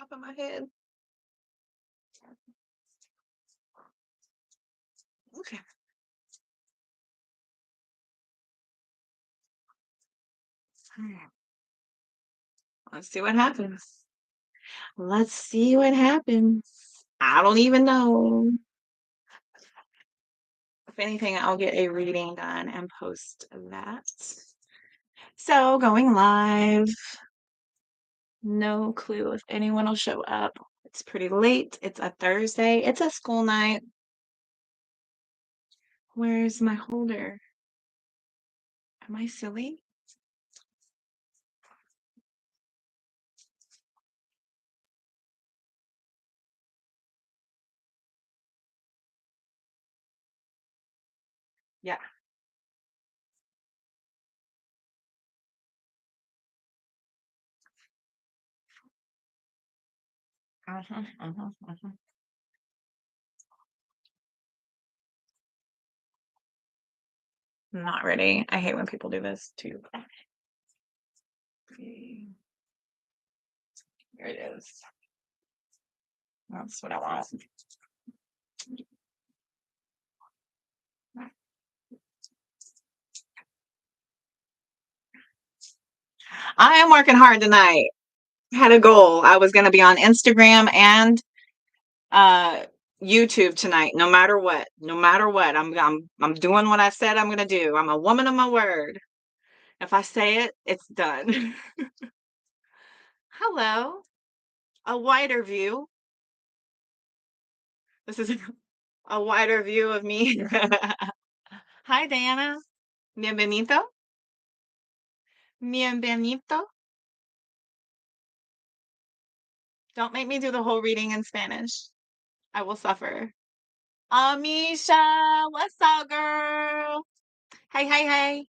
top of my head. Okay. Let's see what happens. Let's see what happens. I don't even know. If anything, I'll get a reading done and post that. So going live. No clue if anyone will show up. It's pretty late. It's a Thursday. It's a school night. Where's my holder? Am I silly? Yeah. Uh-huh, uh-huh, uh-huh. I'm not ready. I hate when people do this too. Okay. Here it is. That's what I want. I am working hard tonight. Had a goal. I was going to be on Instagram and uh YouTube tonight, no matter what. No matter what. I'm doing what I said I'm going to do. I'm a woman of my word. If I say it, it's done. Hello. A wider view. This is a wider view of me. Hi, Diana. Bienvenido. Bienvenido. Don't make me do the whole reading in Spanish. I will suffer. Amisha, what's up, girl? Hey, hey, hey.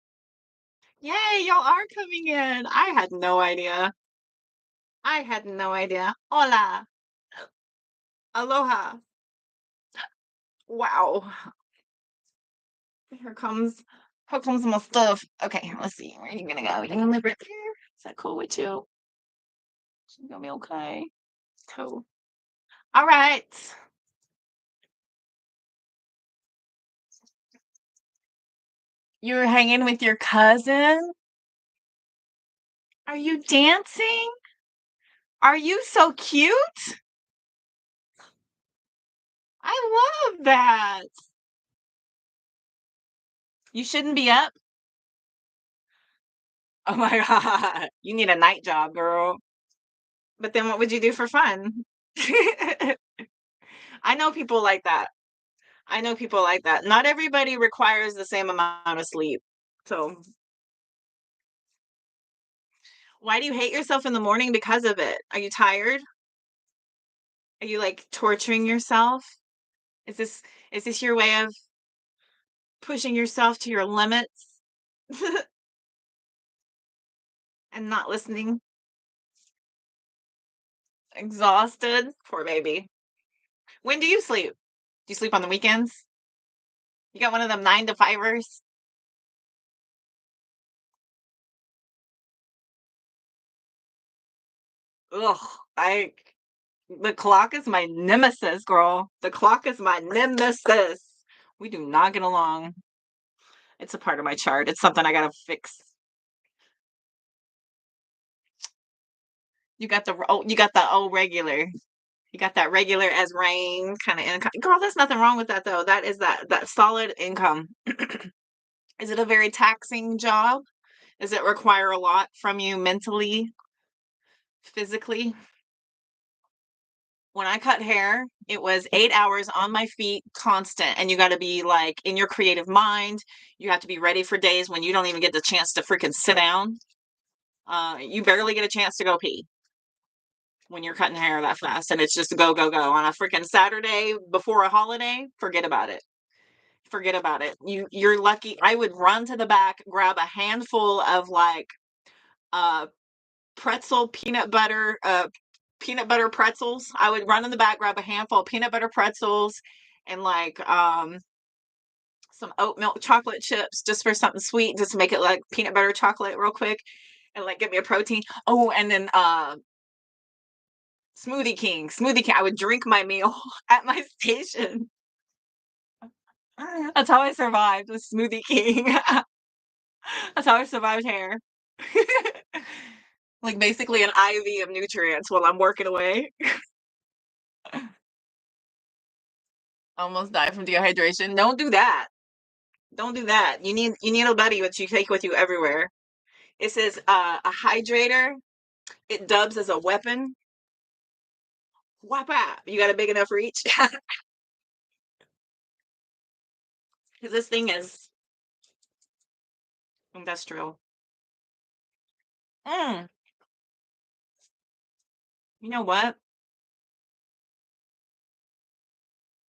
Yay, y'all are coming in. I had no idea. I had no idea. Hola. Aloha. Wow. Here comes my stuff. Okay, let's see. Where are you gonna go? You gonna live right there? Is that cool with you? She's gonna be okay. Cool. All right. You're hanging with your cousin? Are you dancing? Are you so cute? I love that. You shouldn't be up. Oh my god. You need a night job, girl. But then what would you do for fun? I know people like that. I know people like that. Not everybody requires the same amount of sleep. So, why do you hate yourself in the morning because of it? Are you tired? Are you like torturing yourself? Is this is this your way of pushing yourself to your limits and not listening? Exhausted? Poor baby. When do you sleep? Do you sleep on the weekends? You got one of them 9 to 5ers? Ugh, I the clock is my nemesis, girl. The clock is my nemesis. We do not get along. It's a part of my chart. It's something I gotta fix. You got the old regular. You got that regular as rain kind of income. Girl, there's nothing wrong with that though. That is that solid income. Is it a very taxing job? Does it require a lot from you mentally, physically? When I cut hair, it was 8 hours on my feet constant, and you gotta be, like, in your creative mind. You have to be ready for days when you don't even get the chance to freaking sit down. You barely get a chance to go pee when you're cutting hair that fast, and it's just go, go, go. On a freaking Saturday before a holiday, forget about it. Forget about it. You're lucky. I would run to the back, grab a handful of, like, uh, pretzel peanut butter pretzels. I would run in the back, grab a handful of peanut butter pretzels and like some oat milk chocolate chips just for something sweet, just to make it like peanut butter chocolate real quick and like get me a protein. Oh, and then Smoothie King, Smoothie King. I would drink my meal at my station. That's how I survived with Smoothie King. That's how I survived hair. Like, basically an IV of nutrients while I'm working away. Almost died from dehydration. Don't do that. Don't do that. You need a buddy that you take with you everywhere. It says, a hydrator. It dubs as a weapon. Whap out. You got a big enough reach? 'Cause this thing is industrial. Mm, you know what?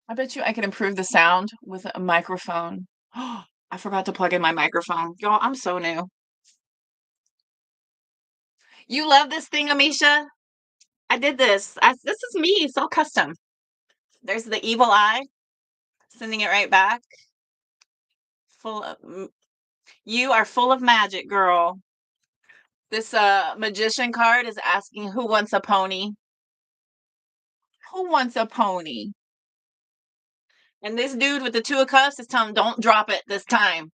I bet you I could improve the sound with a microphone. I forgot to plug in my microphone. Y'all, I'm so new. You love this thing, Amisha? I did this. This is me. It's all custom. There's the evil eye, sending it right back. Full of, you are full of magic, girl. This magician card is asking who wants a pony? Who wants a pony? And this dude with the two of cups is telling him, don't drop it this time.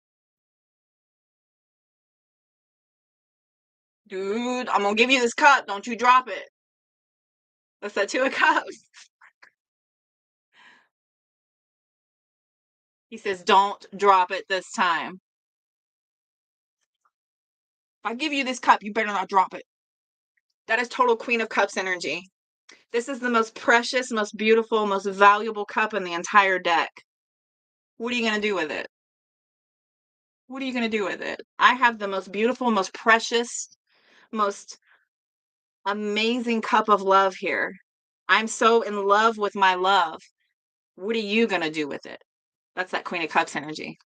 Dude, I'm gonna give you this cup. Don't you drop it. That's that two of cups. He says, don't drop it this time. If I give you this cup, you better not drop it. That is total Queen of Cups energy. This is the most precious, most beautiful, most valuable cup in the entire deck. What are you going to do with it? What are you going to do with it? I have the most beautiful, most precious, most amazing cup of love here. I'm so in love with my love. What are you going to do with it? That's that Queen of Cups energy.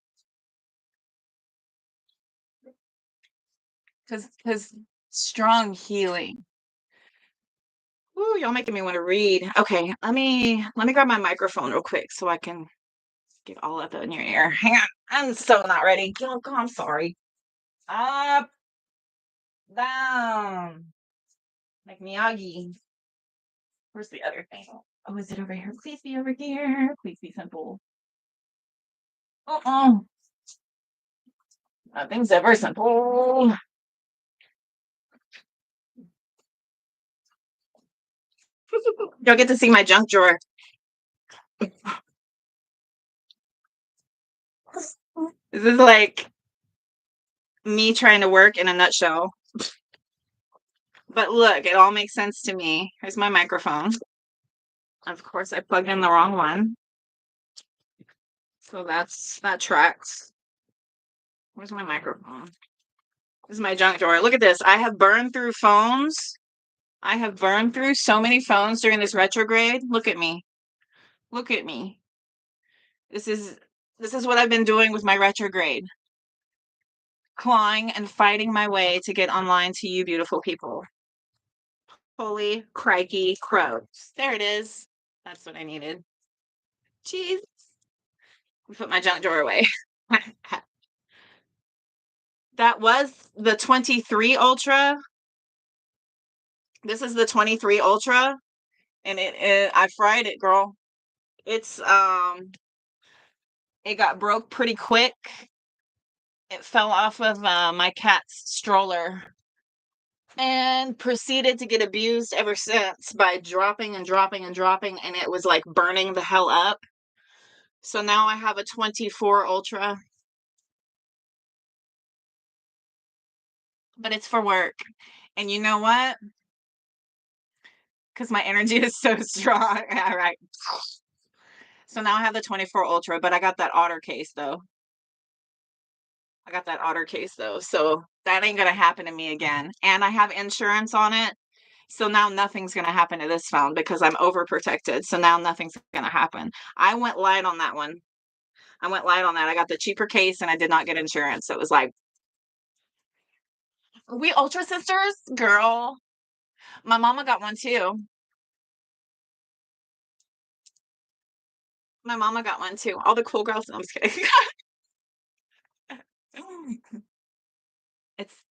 Because strong healing. Ooh, y'all making me want to read. Okay, let me grab my microphone real quick so I can get all of it in your ear. Hang on. I'm so not ready. Oh, God, I'm sorry. Up, down. Like Miyagi. Where's the other thing? Oh, is it over here? Please be over here. Please be simple. Uh-uh. Nothing's ever simple. You'll get to see my junk drawer. This is like me trying to work in a nutshell. But look, it all makes sense to me. Here's my microphone. Of course, I plugged in the wrong one. So that tracks. Where's my microphone? This is my junk drawer. Look at this. I have burned through phones. I have burned through so many phones during this retrograde. Look at me. Look at me. This is what I've been doing with my retrograde. Clawing and fighting my way to get online to you beautiful people. Holy crikey crows. There it is. That's what I needed. Jeez. Put my junk drawer away. That was the 23 Ultra. This is the 23 Ultra. And I fried it, girl. It's it got broke pretty quick. It fell off of my cat's stroller and proceeded to get abused ever since by dropping and dropping and dropping, and it was like burning the hell up. So now I have a 24 Ultra, but it's for work. And you know what? Because my energy is so strong. All right. So now I have the 24 Ultra, but I got that otter case though. So that ain't gonna happen to me again. And I have insurance on it. So now nothing's gonna happen to this phone because I'm overprotected. So now nothing's gonna happen. I went light on that one. I went light on that. I got the cheaper case and I did not get insurance. So it was like, we Ultra sisters, girl. My mama got one too. My mama got one too. All the cool girls. No, I'm just kidding.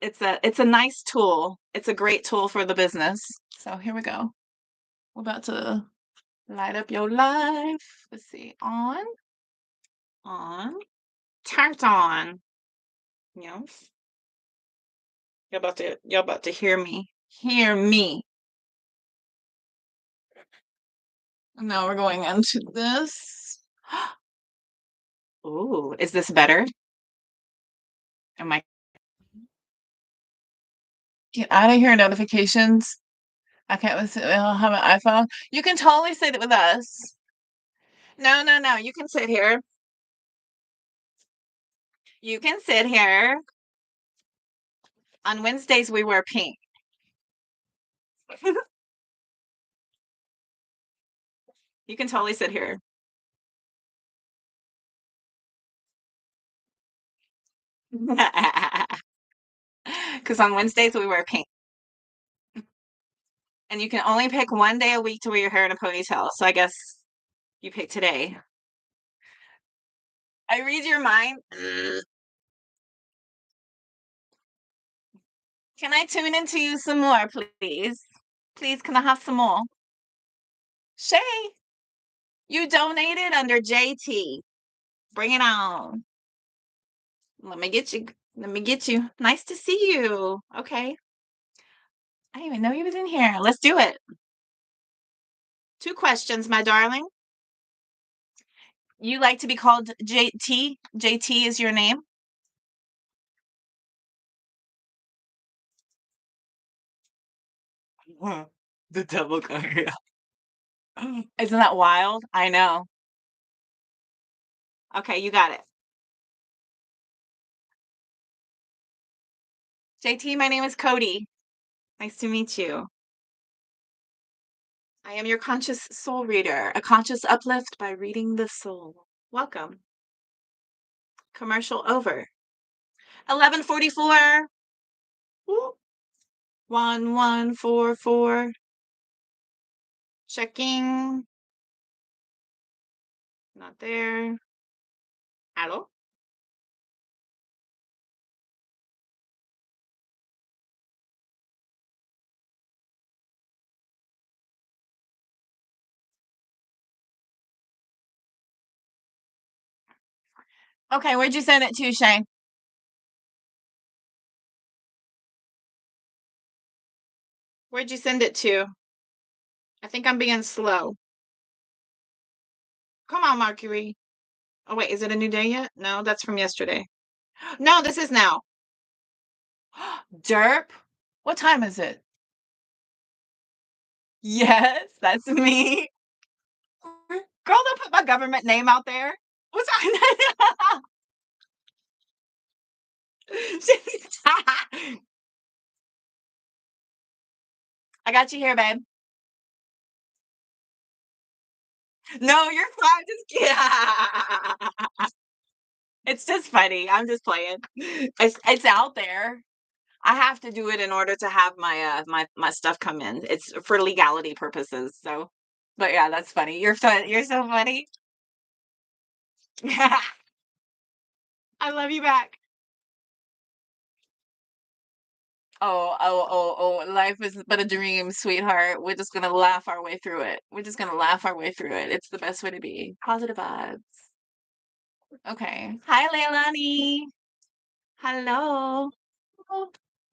It's a nice tool. It's a great tool for the business. So here we go. We're about to light up your life. Let's see. On, turned on. Yes. Y'all about to hear me. Hear me. Now we're going into this. Ooh, is this better? Am I get out of here notifications? I can't listen. I don't have an iPhone. You can totally sit with us. No, no, no. You can sit here. You can sit here. On Wednesdays, we wear pink. You can totally sit here. Because on Wednesdays, we wear pink. And you can only pick one day a week to wear your hair in a ponytail. So I guess you pick today. I read your mind. Can I tune into you some more, please? Please, can I have some more? Shay, you donated under JT. Bring it on. Let me get you. Let me get you. Nice to see you. Okay. I didn't even know you was in here. Let's do it. 2 questions, my darling. You like to be called JT? JT is your name? The double card. Isn't that wild? I know. Okay, you got it. JT, my name is Cody. Nice to meet you. I am your conscious soul reader, a conscious uplift by reading the soul. Welcome. Commercial over. 11:44. 1144. Checking. Not there. Hello? Okay, where'd you send it to, Shane? Where'd you send it to? I think I'm being slow. Come on, Mercury. Oh, wait, is it a new day yet? No, that's from yesterday. No, this is now. Derp. What time is it? Yes, that's me. Girl, don't put my government name out there. What's I got you here, babe. No, you're fine. Just It's just funny. I'm just playing. It's out there. I have to do it in order to have my stuff come in. It's for legality purposes. So, but yeah, that's funny. You're so funny. I love you back. Oh, life is but a dream, sweetheart. We're just gonna laugh our way through it. We're just gonna laugh our way through it. It's the best way to be. Positive vibes. Okay. Hi, Leilani. Hello.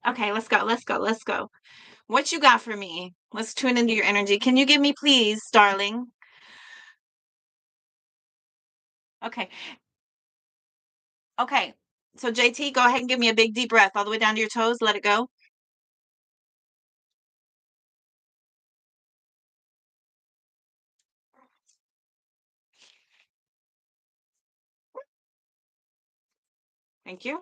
Okay, let's go. Let's go. Let's go. What you got for me? Let's tune into your energy. Can you give me, please, darling? Okay. Okay. So, JT, go ahead and give me a big deep breath all the way down to your toes. Let it go. Thank you.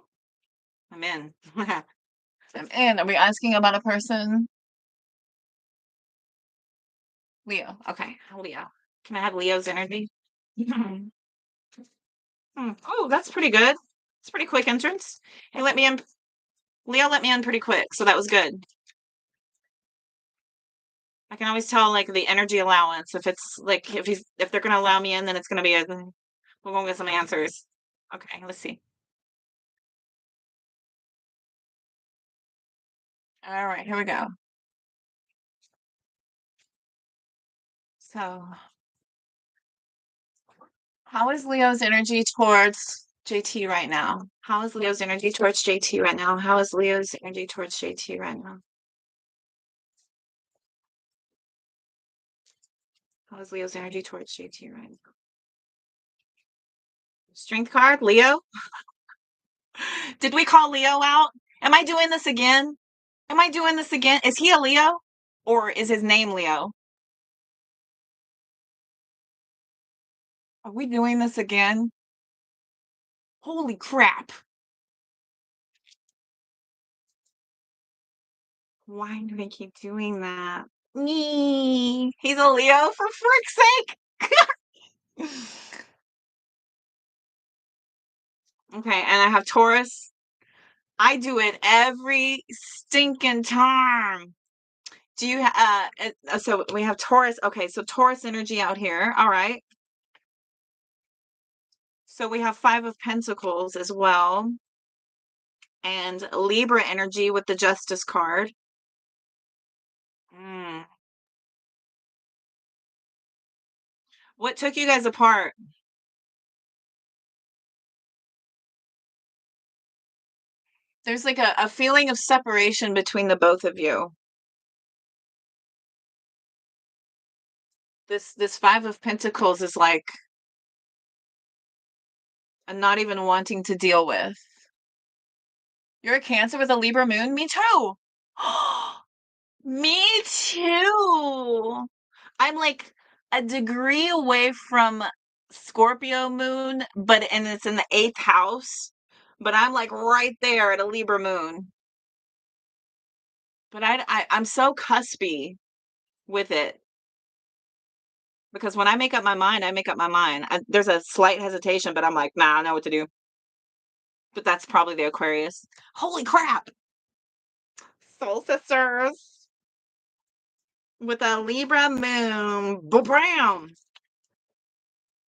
I'm in. I'm in. Are we asking about a person? Leo. Okay. Leo. Can I have Leo's energy? Oh, that's pretty good. It's pretty quick entrance. Hey, let me in. Leo let me in pretty quick, so that was good. I can always tell like the energy allowance. If it's like if they're gonna allow me in, then it's gonna be a we're gonna get some answers. Okay, let's see. All right, here we go. So, how is Leo's energy towards JT right now? How is Leo's energy towards JT right now? How is Leo's energy towards JT right now? How is Leo's energy towards JT right now? Strength card, Leo? Did we call Leo out? Am I doing this again? Am I doing this again? Is he a Leo? Or is his name Leo? Are we doing this again? Holy crap. Why do they keep doing that? He's a Leo for frick's sake. Okay, and I have Taurus. I do it every stinking time. Do you so we have Taurus. Okay, so Taurus energy out here. All right. So we have 5 of Pentacles as well. And Libra energy with the Justice card. Mm. What took you guys apart? There's like a feeling of separation between the both of you. This 5 of Pentacles is like a not even wanting to deal with. You're a Cancer with a Libra moon? Me too. Me too. I'm like a degree away from Scorpio moon, and it's in the 8th house, but I'm like right there at a Libra moon. But I'm so cuspy with it because when I make up my mind, I make up my mind. There's a slight hesitation, but I'm like, nah, I know what to do. But that's probably the Aquarius. Holy crap! Soul sisters with a Libra moon. Bam!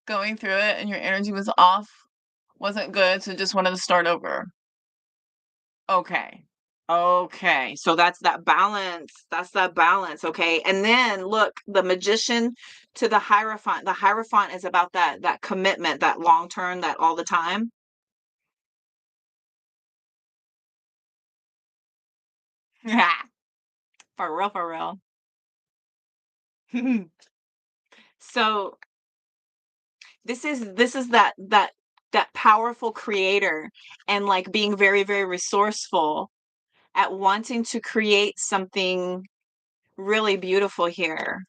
Going through it and your energy was off, wasn't good, so just wanted to start over. Okay. Okay. So that's that balance. That's that balance. Okay. And then look, the magician to the Hierophant. The Hierophant is about that commitment, that long term, that all the time. Yeah. For real, for real. So this is that powerful creator and like being very, very resourceful at wanting to create something really beautiful here.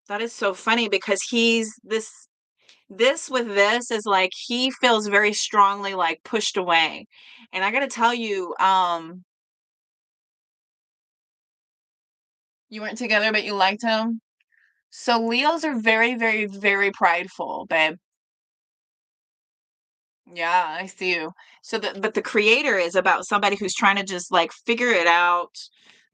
That is so funny because he's this with this is like he feels very strongly like pushed away. And I got to tell you, you weren't together but you liked him. So Leos are very, very, very prideful, babe. Yeah, I see you. But the creator is about somebody who's trying to just like figure it out.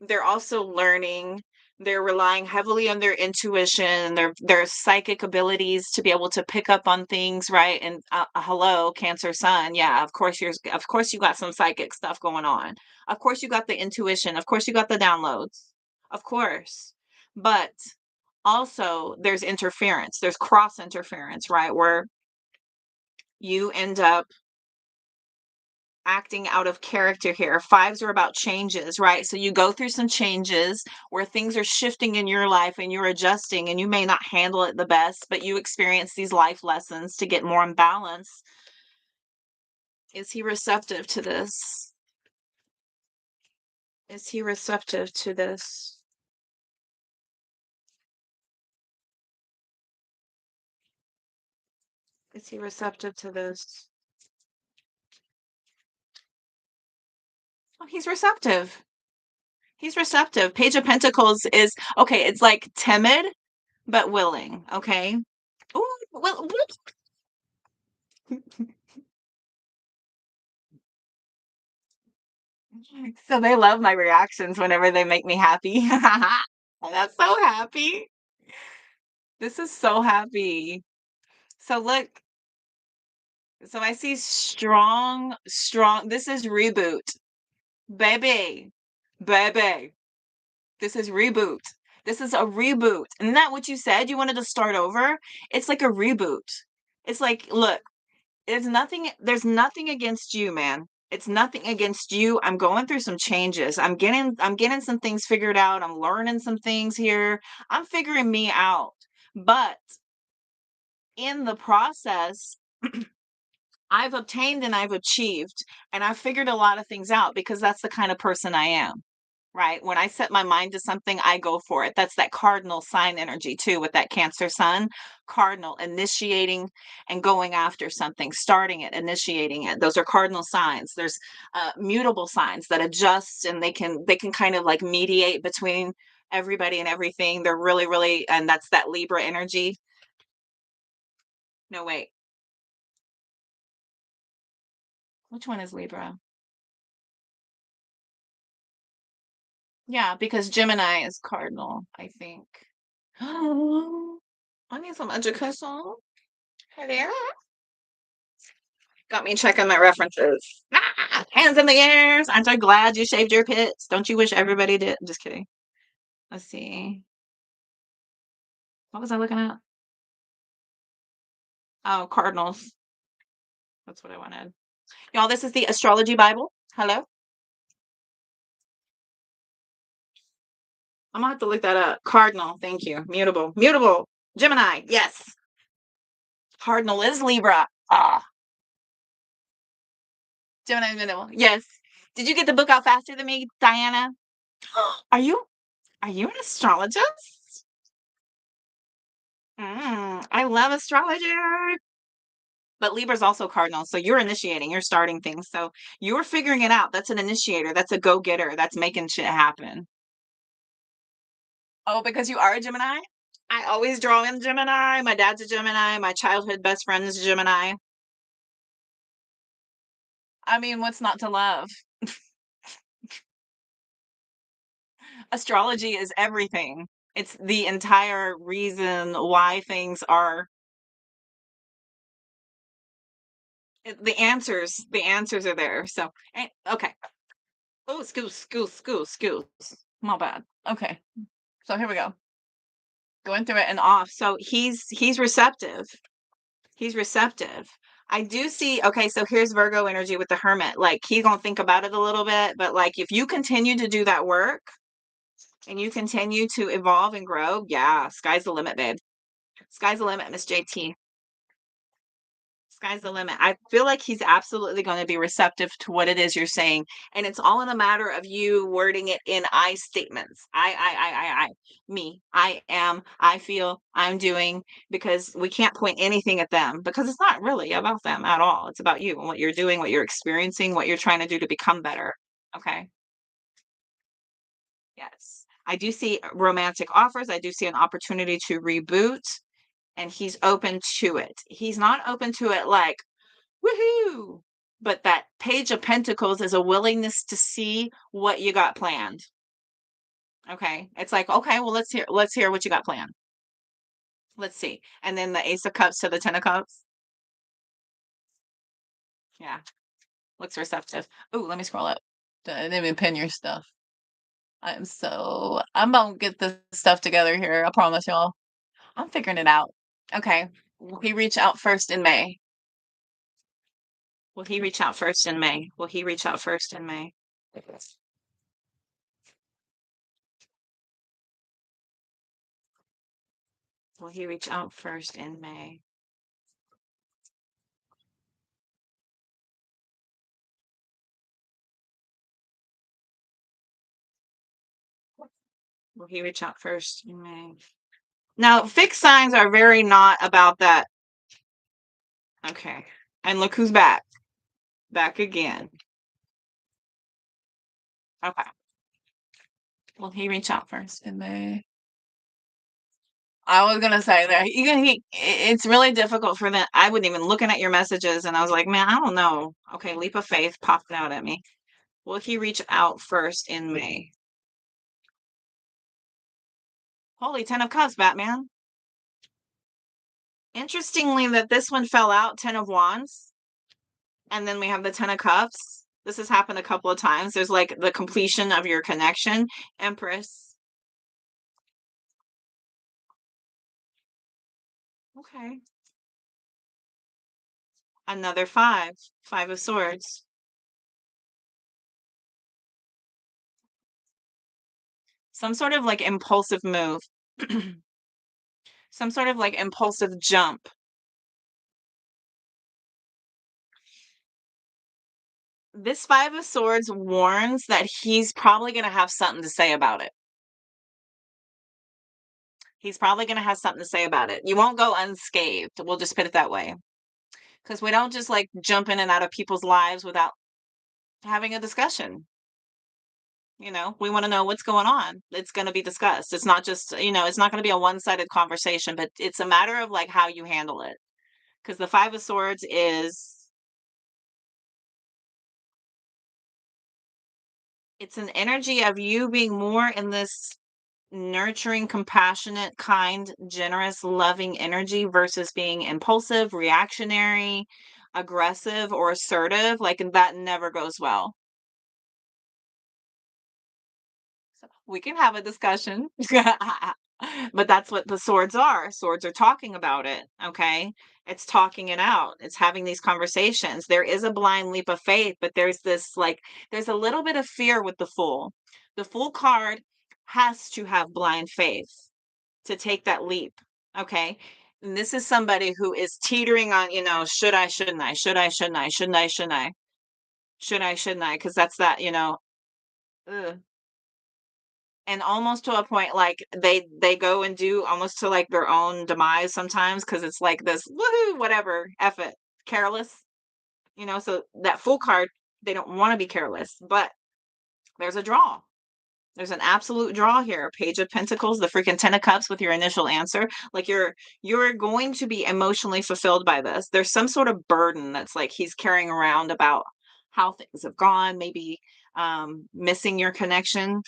They're also learning. They're relying heavily on their intuition, their psychic abilities to be able to pick up on things, right? And hello, Cancer Sun. Yeah, of course you got some psychic stuff going on. Of course you got the intuition. Of course you got the downloads. Of course. But also there's interference. There's cross interference, right? Where you end up acting out of character here. 5s are about changes, right? So you go through some changes where things are shifting in your life and you're adjusting and you may not handle it the best, but you experience these life lessons to get more in balance. Is he receptive to this? Is he receptive to this? Is he receptive to this? Oh, he's receptive. He's receptive. Page of Pentacles is okay, it's like timid but willing, okay? Ooh, well, so they love my reactions whenever they make me happy. That's so happy. This is so happy. So look, so I see strong, strong. This is reboot. Baby, baby. This is reboot. This is a reboot. Isn't that what you said? You wanted to start over? It's like a reboot. It's like, look, there's nothing against you, man. It's nothing against you. I'm going through some changes. I'm getting some things figured out. I'm learning some things here. I'm figuring me out. But in the process, I've obtained and I've achieved, and I've figured a lot of things out because that's the kind of person I am. Right? When I set my mind to something, I go for it. That's that cardinal sign energy too, with that Cancer sun. Cardinal, initiating and going after something, starting it, initiating it. Those are cardinal signs. There's mutable signs that adjust, and they can kind of like mediate between everybody and everything. They're really, really, and that's that Libra energy. No, wait, which one is Libra? Yeah, because Gemini is cardinal, I think. I need some education. Hello? Got me checking my references. Ah, hands in the air. Aren't I glad you shaved your pits? Don't you wish everybody did? I'm just kidding. Let's see. What was I looking at? Oh, cardinals. That's what I wanted. Y'all, this is the astrology Bible. Hello? I'm gonna have to look that up. Cardinal. Thank you. Mutable. Mutable. Gemini. Yes. Cardinal is Libra. Ah. Gemini mutable. Yes. Did you get the book out faster than me, Diana? Are you are you an astrologist? I love astrology. But Libra's also cardinal, so you're initiating, you're starting things. So you're figuring it out. That's an initiator. That's a go-getter. That's making shit happen. Oh, because you are a Gemini? I always draw in Gemini. My dad's a Gemini. My childhood best friend is a Gemini. I mean, what's not to love? Astrology is everything. It's the entire reason why things are the answers are there. So, okay. Oh, excuse. My bad. Okay. So here we go. Going through it and off. So he's receptive. He's receptive. I do see, okay, so here's Virgo energy with the hermit. Like he's gonna think about it a little bit, but like if you continue to do that work and you continue to evolve and grow, yeah, sky's the limit, babe. Sky's the limit, Miss JT. Sky's the limit. I feel like he's absolutely going to be receptive to what it is you're saying. And it's all in a matter of you wording it in I statements. Me, I am, I feel, I'm doing, because we can't point anything at them because it's not really about them at all. It's about you and what you're doing, what you're experiencing, what you're trying to do to become better. Okay. Yes. I do see romantic offers. I do see an opportunity to reboot, and he's open to it. He's not open to it like, woohoo! But that Page of Pentacles is a willingness to see what you got planned. Okay. It's like, okay, well, let's hear what you got planned. Let's see. And then the Ace of Cups to the Ten of Cups. Yeah. Looks receptive. Ooh, let me scroll up. Didn't even pin your stuff. I'm gonna get this stuff together here. I promise y'all. I'm figuring it out. Okay. Will he reach out first in May? Will he reach out first in May? Will he reach out first in May? Will he reach out first in May? Will he reach out first in May? Now, fixed signs are very not about that. Okay. And look who's back. Back again. Okay. Will he reach out first in May? I was gonna say that it's really difficult for them. I wasn't even looking at your messages, and I was like, man, I don't know. Okay, leap of faith popped out at me. Will he reach out first in May? Holy 10 of Cups, Batman. Interestingly, that this one fell out, 10 of Wands, and then we have the 10 of Cups. This has happened a couple of times. There's like the completion of your connection. Empress. Okay. Another five. Five of Swords. Some sort of like impulsive move. Some sort of like impulsive jump. This Five of Swords warns that he's probably going to have something to say about it. He's probably going to have something to say about it. You won't go unscathed. We'll just put it that way. Because we don't just like jump in and out of people's lives without having a discussion. We want to know what's going on. It's going to be discussed. It's not just, it's not going to be a one-sided conversation, but it's a matter of like how you handle it. Because the Five of Swords is, it's an energy of you being more in this nurturing, compassionate, kind, generous, loving energy versus being impulsive, reactionary, aggressive, or assertive. Like, that never goes well. So we can have a discussion. But that's what the swords are. Swords are talking about it. Okay. It's talking it out. It's having these conversations. There is a blind leap of faith, but there's this like, there's a little bit of fear with the fool. The fool card has to have blind faith to take that leap. Okay. And this is somebody who is teetering on, should I, shouldn't I, should I, shouldn't I, shouldn't I, shouldn't I, should I, shouldn't I, because that's that, ugh. And almost to a point, like, they go and do almost to, like, their own demise sometimes because it's like this, "Woohoo, whatever, F it," careless, so that Fool card, they don't wanna be careless, but there's a draw. There's an absolute draw here. Page of Pentacles, the freaking Ten of Cups with your initial answer. Like, you're going to be emotionally fulfilled by this. There's some sort of burden that's, like, he's carrying around about how things have gone, maybe, missing your connection.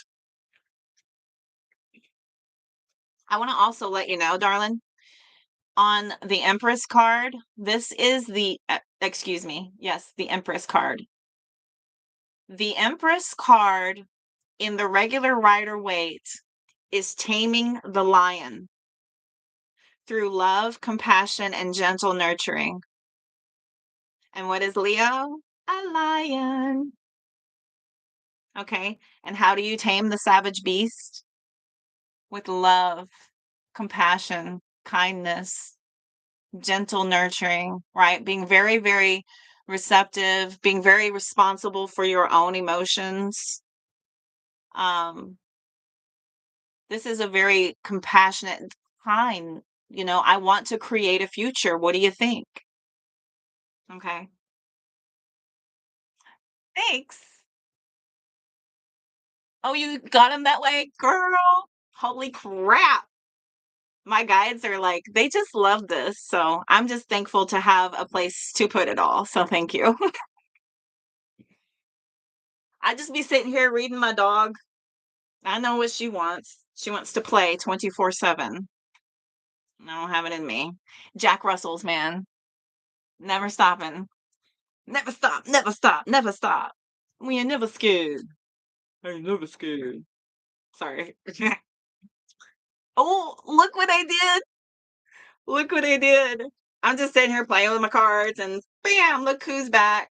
I wanna also let you know, darling, on the Empress card, this is excuse me, yes, the Empress card. The Empress card in the regular Rider-Waite is taming the lion through love, compassion, and gentle nurturing. And what is Leo? A lion. Okay. And how do you tame the savage beast? With love, compassion, kindness, gentle nurturing, right? Being very, very receptive, being very responsible for your own emotions. Um, this is a very compassionate, kind, I want to create a future. What do you think? Okay. Thanks. Oh, you got him that way, girl. Holy crap. My guides are like, they just love this. So I'm just thankful to have a place to put it all. So thank you. I just be sitting here reading my dog. I know what she wants. She wants to play 24/7. I don't have it in me. Jack Russell's, man. Never stopping. Never stop, never stop, never stop. We ain't never scared. I ain't never scared. Sorry. Oh, look what I did. Look what I did. I'm just sitting here playing with my cards and bam, look who's back.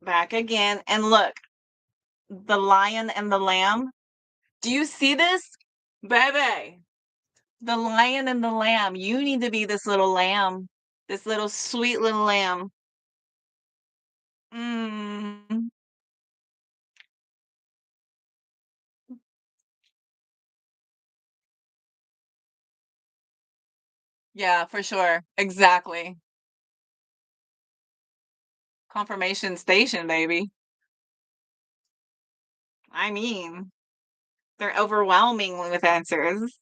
Back again. And look, the lion and the lamb. Do you see this? Baby. The lion and the lamb. You need to be this little lamb. This little sweet little lamb. Mm. Yeah, for sure. Exactly. Confirmation station, baby. I mean, they're overwhelming with answers.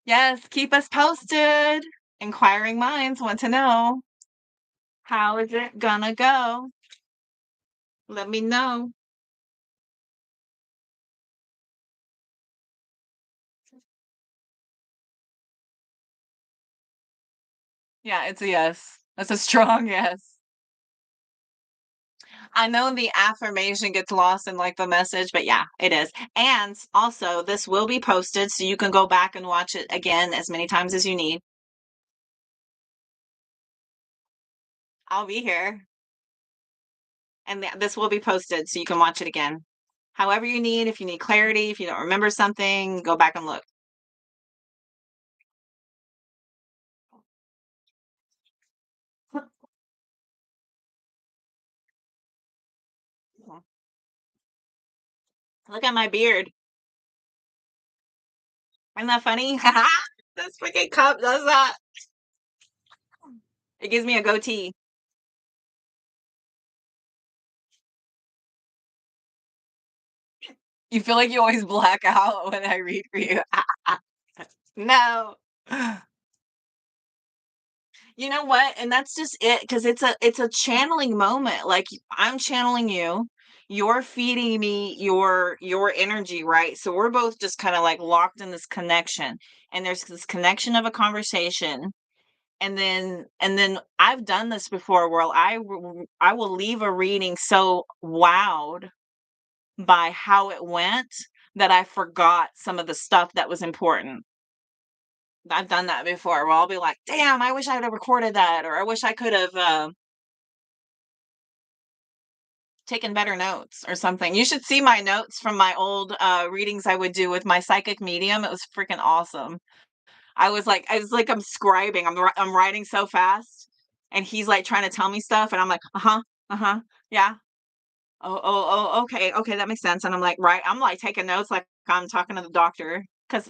Yes, keep us posted. Inquiring minds want to know, how is it gonna go? Let me know. Yeah, it's a yes. That's a strong yes. I know the affirmation gets lost in like the message, but yeah, it is. And also, this will be posted so you can go back and watch it again as many times as you need. I'll be here, and this will be posted so you can watch it again. However you need, if you need clarity, if you don't remember something, go back and look. Look at my beard. Isn't that funny? This freaking cup does that. It gives me a goatee. You feel like you always black out when I read for you. No. You know what? And that's just it, because it's a channeling moment. Like I'm channeling you, you're feeding me your energy, right? So we're both just kind of like locked in this connection. And there's this connection of a conversation. And then I've done this before where I will leave a reading so wowed by how it went that I forgot some of the stuff that was important. I've done that before where I'll be like, "Damn, I wish I would have recorded that," or "I wish I could have, taken better notes," or something. You should see my notes from my old, readings I would do with my psychic medium. It was freaking awesome. I was like I'm scribing. I'm writing so fast, and he's, like, trying to tell me stuff, and I'm like, "Uh-huh, uh-huh, yeah. Oh, okay, okay, that makes sense," and I'm, like, taking notes like I'm talking to the doctor 'cause,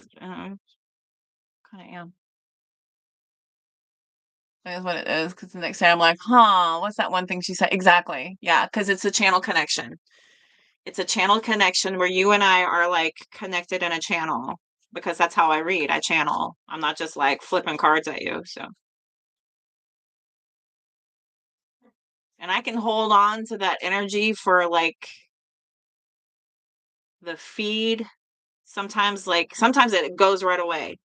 kinda am. That is what it is. Because the next day I'm like, "Huh, what's that one thing she said?" Exactly. Yeah, because it's a channel connection. It's a channel connection where you and I are, like, connected in a channel, because that's how I read, I channel. I'm not just, like, flipping cards at you, so and I can hold on to that energy for, like, the feed. Sometimes it goes right away.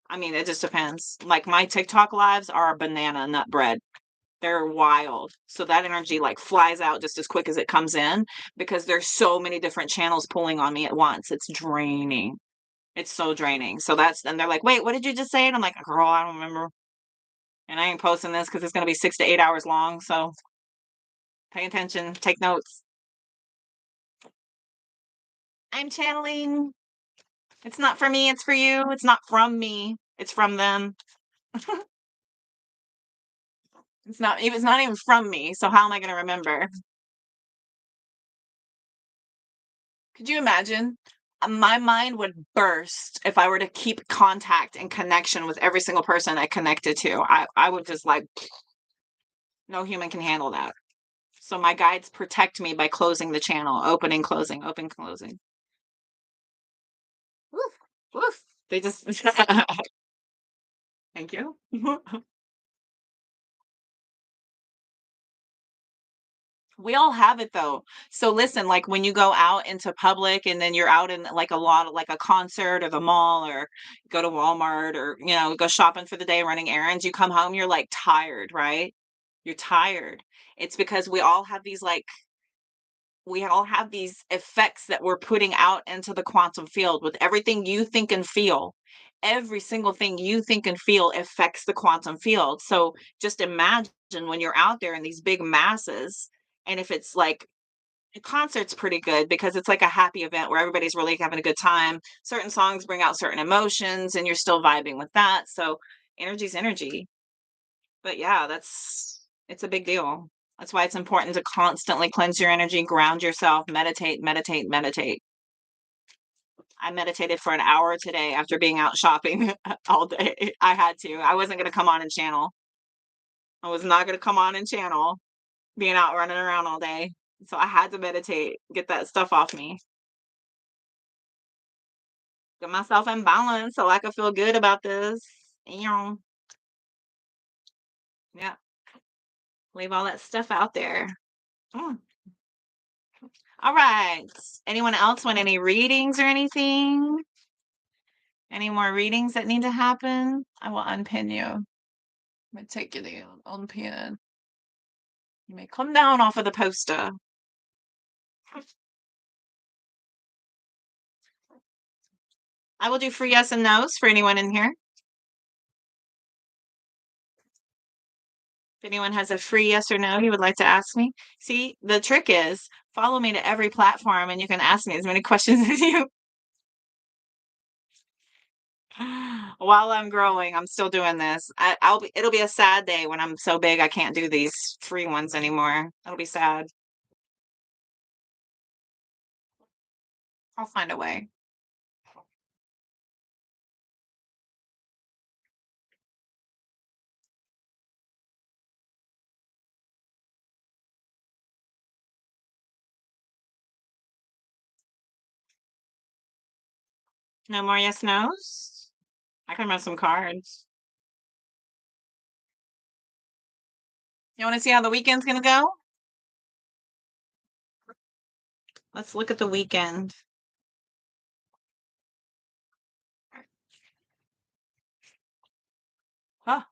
I mean, it just depends. Like, my TikTok lives are banana nut bread. They're wild. So that energy, like, flies out just as quick as it comes in because there's so many different channels pulling on me at once. It's draining. It's so draining. So that's and they're like, "Wait, what did you just say?" And I'm like, "Girl, I don't remember." And I ain't posting this because it's gonna be 6 to 8 hours long, so pay attention, take notes. I'm channeling. It's not for me, it's for you. It's not from me, it's from them. It's not even from me, so how am I gonna remember? Could you imagine? My mind would burst if I were to keep contact and connection with every single person I connected to. I would just like, no human can handle that. So my guides protect me by closing the channel, opening, closing, open, closing. Woof, woof. They just thank you. We all have it though. So listen, like when you go out into public and then you're out in like a lot of like a concert or the mall or go to Walmart or go shopping for the day running errands, you come home, you're like tired, right? You're tired. It's because we all have these effects that we're putting out into the quantum field with everything you think and feel. Every single thing you think and feel affects the quantum field. So just imagine when you're out there in these big masses, and if it's like a concert's pretty good because it's like a happy event where everybody's really having a good time. Certain songs bring out certain emotions and you're still vibing with that. So energy's energy. But yeah, it's a big deal. That's why it's important to constantly cleanse your energy, ground yourself, meditate, meditate, meditate. I meditated for an hour today after being out shopping all day. I had to. I wasn't going to come on and channel. I was not going to come on and channel being out running around all day. So I had to meditate, get that stuff off me, get myself in balance so I could feel good about this. Yeah. Yeah. Leave all that stuff out there. Mm. All right. Anyone else want any readings or anything? Any more readings that need to happen? I will unpin you. I'm gonna take you to unpin. You may come down off of the poster. I will do free yes and no's for anyone in here. If anyone has a free yes or no he would like to ask me. See, the trick is follow me to every platform and you can ask me as many questions as you while I'm growing. I'm still doing this. It'll be a sad day when I'm so big I can't do these free ones anymore. It'll be sad. I'll find a way. No more yes nos? I can run some cards. You want to see how the weekend's gonna go? Let's look at the weekend. Huh.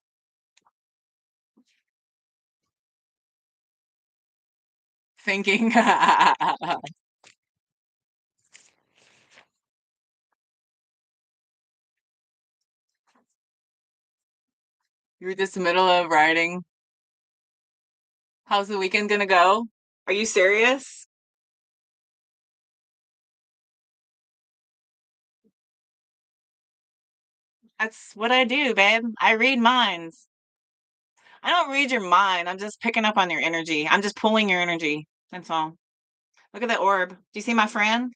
Thinking. You're just middle of writing. How's the weekend gonna go? Are you serious? That's what I do, babe. I read minds. I don't read your mind. I'm just picking up on your energy. I'm just pulling your energy. That's all. Look at that orb. Do you see my friend?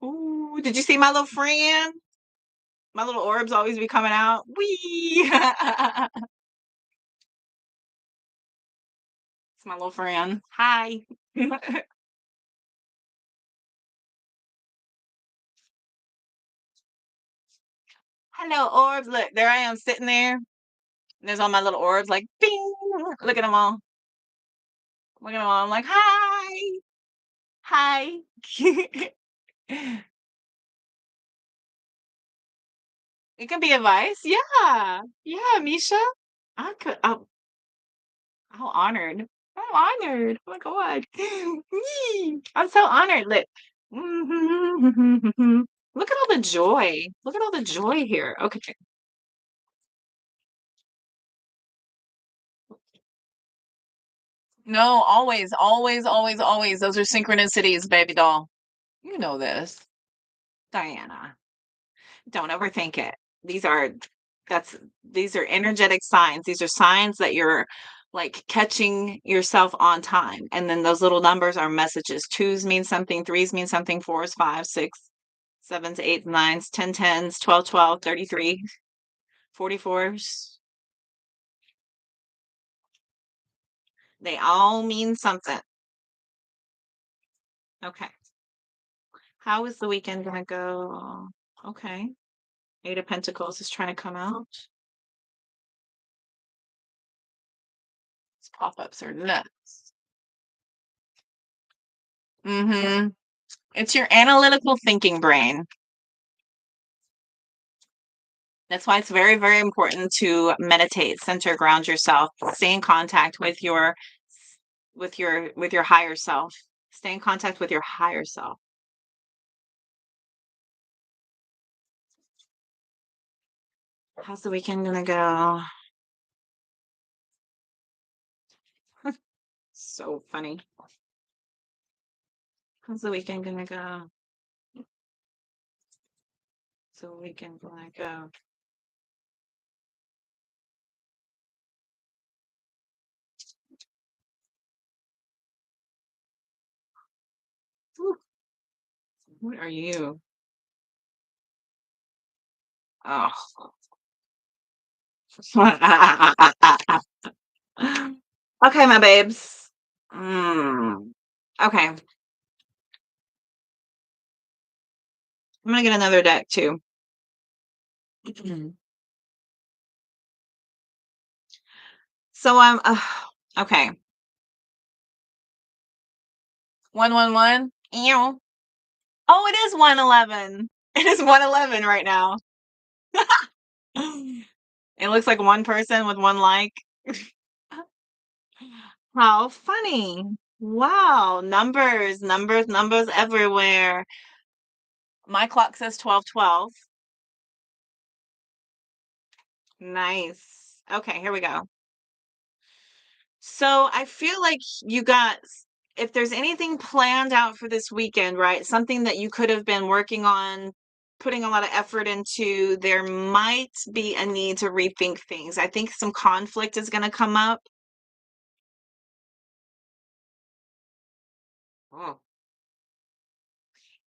Ooh, did you see my little friend? My little orbs always be coming out. Wee! It's my little friend. Hi. Hello, orbs. Look, there I am sitting there. And there's all my little orbs like bing. Look at them all. Look at them all. I'm like, hi. Hi. It can be advice. Yeah. Yeah, Misha. I could. How honored. I'm honored. Oh my God. I'm so honored. Look. Look at all the joy. Look at all the joy here. Okay. No, always, always, always, always. Those are synchronicities, baby doll. You know this. Diana. Don't overthink it. These are that's these are energetic signs. These are signs that you're like catching yourself on time. And then those little numbers are messages. Twos mean something, threes mean something, fours, five, six, sevens, eights, nines, 10, 10s, 12, 12, 33, 44s. They all mean something. Okay. How is the weekend gonna go? Okay. Eight of Pentacles is trying to come out. These pop-ups are nuts. Mm-hmm. It's your analytical thinking brain. That's why it's very, very important to meditate, center, ground yourself, stay in contact with your higher self. Stay in contact with your higher self. How's the weekend gonna go? So funny. How's the weekend gonna go? So weekend gonna go. Ooh, what are you? Oh. Okay, my babes. Okay. I'm gonna get another deck too. So I'm okay. 111. Ew. Oh, it is 111. It is 111 right now. It looks like one person with one like. How funny. Wow. Numbers, numbers, numbers everywhere. My clock says 12:12. Nice. Okay, here we go. So I feel like you got if there's anything planned out for this weekend, right? Something that you could have been working on, putting a lot of effort into, there might be a need to rethink things. I think some conflict is going to come up. Oh.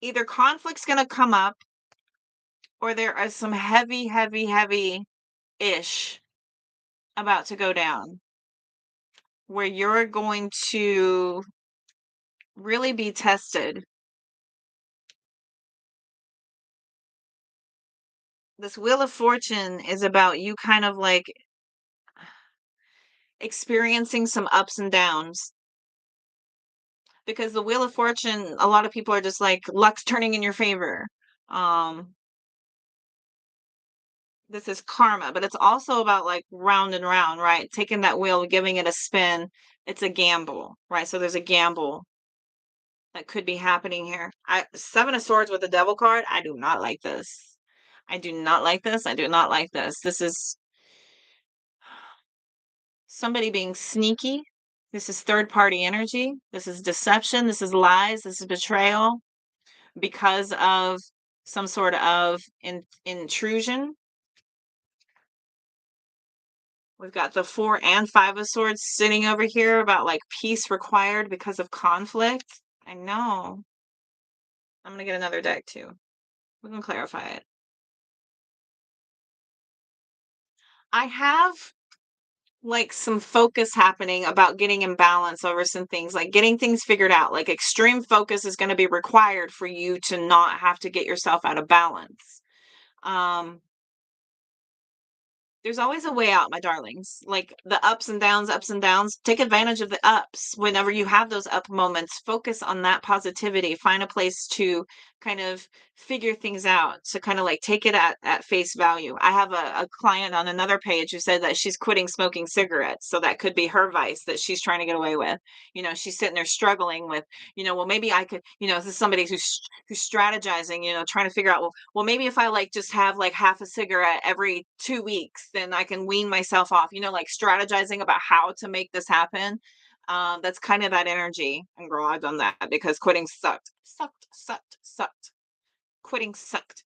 Either conflict's going to come up or there are some heavy, heavy, heavy ish about to go down where you're going to really be tested. This Wheel of Fortune is about you kind of like experiencing some ups and downs because the Wheel of Fortune, a lot of people are just like luck's turning in your favor. Um, this is karma, but it's also about like round and round, right? Taking that wheel, giving it a spin. It's a gamble, right? So there's a gamble that could be happening here. Seven of Swords with the Devil card. I do not like this. I do not like this. I do not like this. This is somebody being sneaky. This is third party energy. This is deception. This is lies. This is betrayal because of some sort of intrusion. We've got the Four and Five of Swords sitting over here about like peace required because of conflict. I know. I'm going to get another deck too. We can clarify it. I have like some focus happening about getting in balance over some things, like getting things figured out. Like extreme focus is going to be required for you to not have to get yourself out of balance. Um, There's always a way out, my darlings. Like the ups and downs. Take advantage of the ups whenever you have those up moments. Focus on that positivity. Find a place to kind of figure things out, to kind of like take it at face value. I have a client on another page who said that she's quitting smoking cigarettes. So that could be her vice that she's trying to get away with. She's sitting there struggling with, well, maybe I could, this is somebody who's strategizing, trying to figure out, well, maybe if I like just have like half a cigarette every 2 weeks, then I can wean myself off, like strategizing about how to make this happen. That's kind of that energy. And girl, I've done that because quitting sucked. Quitting sucked.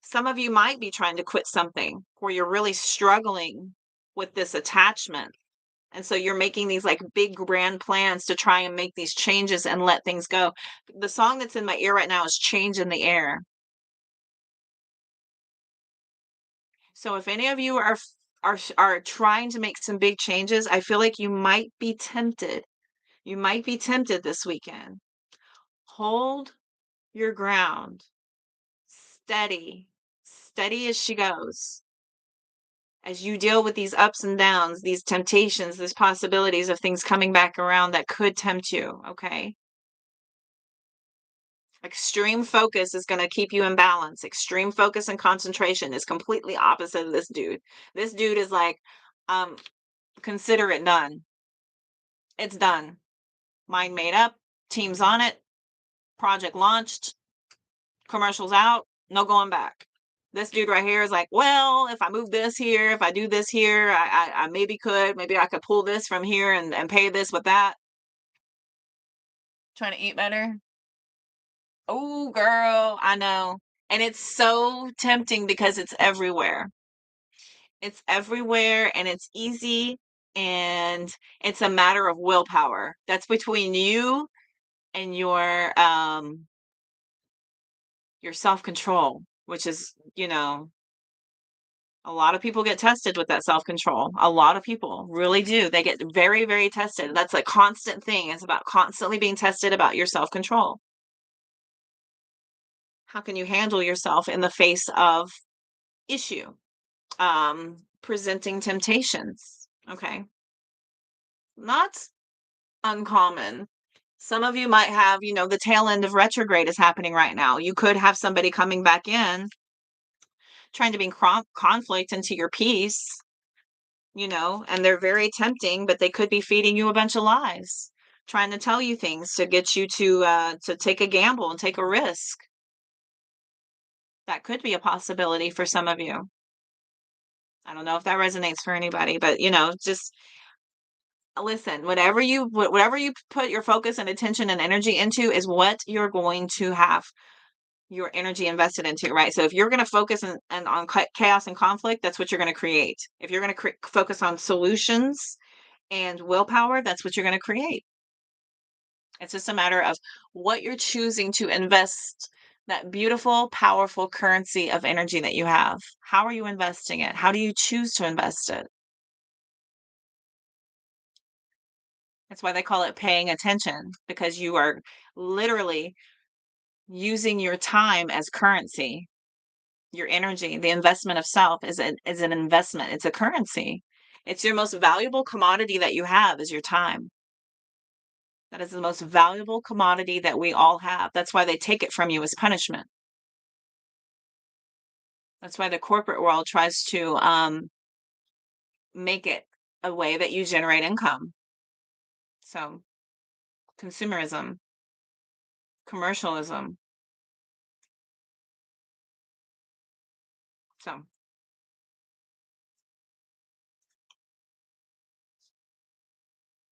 Some of you might be trying to quit something where you're really struggling with this attachment. And so you're making these like big grand plans to try and make these changes and let things go. The song that's in my ear right now is Change in the Air. So if any of you are trying to make some big changes, I feel like you might be tempted. You might be tempted this weekend. Hold your ground. Steady. Steady as she goes. As you deal with these ups and downs, these temptations, these possibilities of things coming back around that could tempt you, okay? Extreme focus is going to keep you in balance. Extreme focus and concentration is completely opposite of this dude. This dude is like, um, consider it done. It's done. Mind made up. Team's on it. Project launched. Commercials out. No going back. This dude right here is like, well, if I move this here, if I do this here, I maybe I could pull this from here and pay this with that. Trying to eat better. Oh, girl, I know. And it's so tempting because it's everywhere. It's everywhere and it's easy and it's a matter of willpower. That's between you and your self-control, which is, a lot of people get tested with that self-control. A lot of people really do. They get very, very tested. That's a constant thing. It's about constantly being tested about your self-control. How can you handle yourself in the face of issue? Presenting temptations. Okay. Not uncommon. Some of you might have, the tail end of retrograde is happening right now. You could have somebody coming back in trying to bring conflict into your peace, and they're very tempting, but they could be feeding you a bunch of lies, trying to tell you things to get you to take a gamble and take a risk. That could be a possibility for some of you. I don't know if that resonates for anybody, but just listen, whatever you put your focus and attention and energy into is what you're going to have your energy invested into, right? So if you're going to focus and on chaos and conflict, that's what you're going to create. If you're going to focus on solutions and willpower, that's what you're going to create. It's just a matter of what you're choosing to invest that beautiful, powerful currency of energy that you have. How are you investing it? How do you choose to invest it? That's why they call it paying attention, because you are literally using your time as currency. Your energy, the investment of self is an investment. It's a currency. It's your most valuable commodity that you have is your time. That is the most valuable commodity that we all have. That's why they take it from you as punishment. That's why the corporate world tries to make it a way that you generate income. So, consumerism, commercialism. So,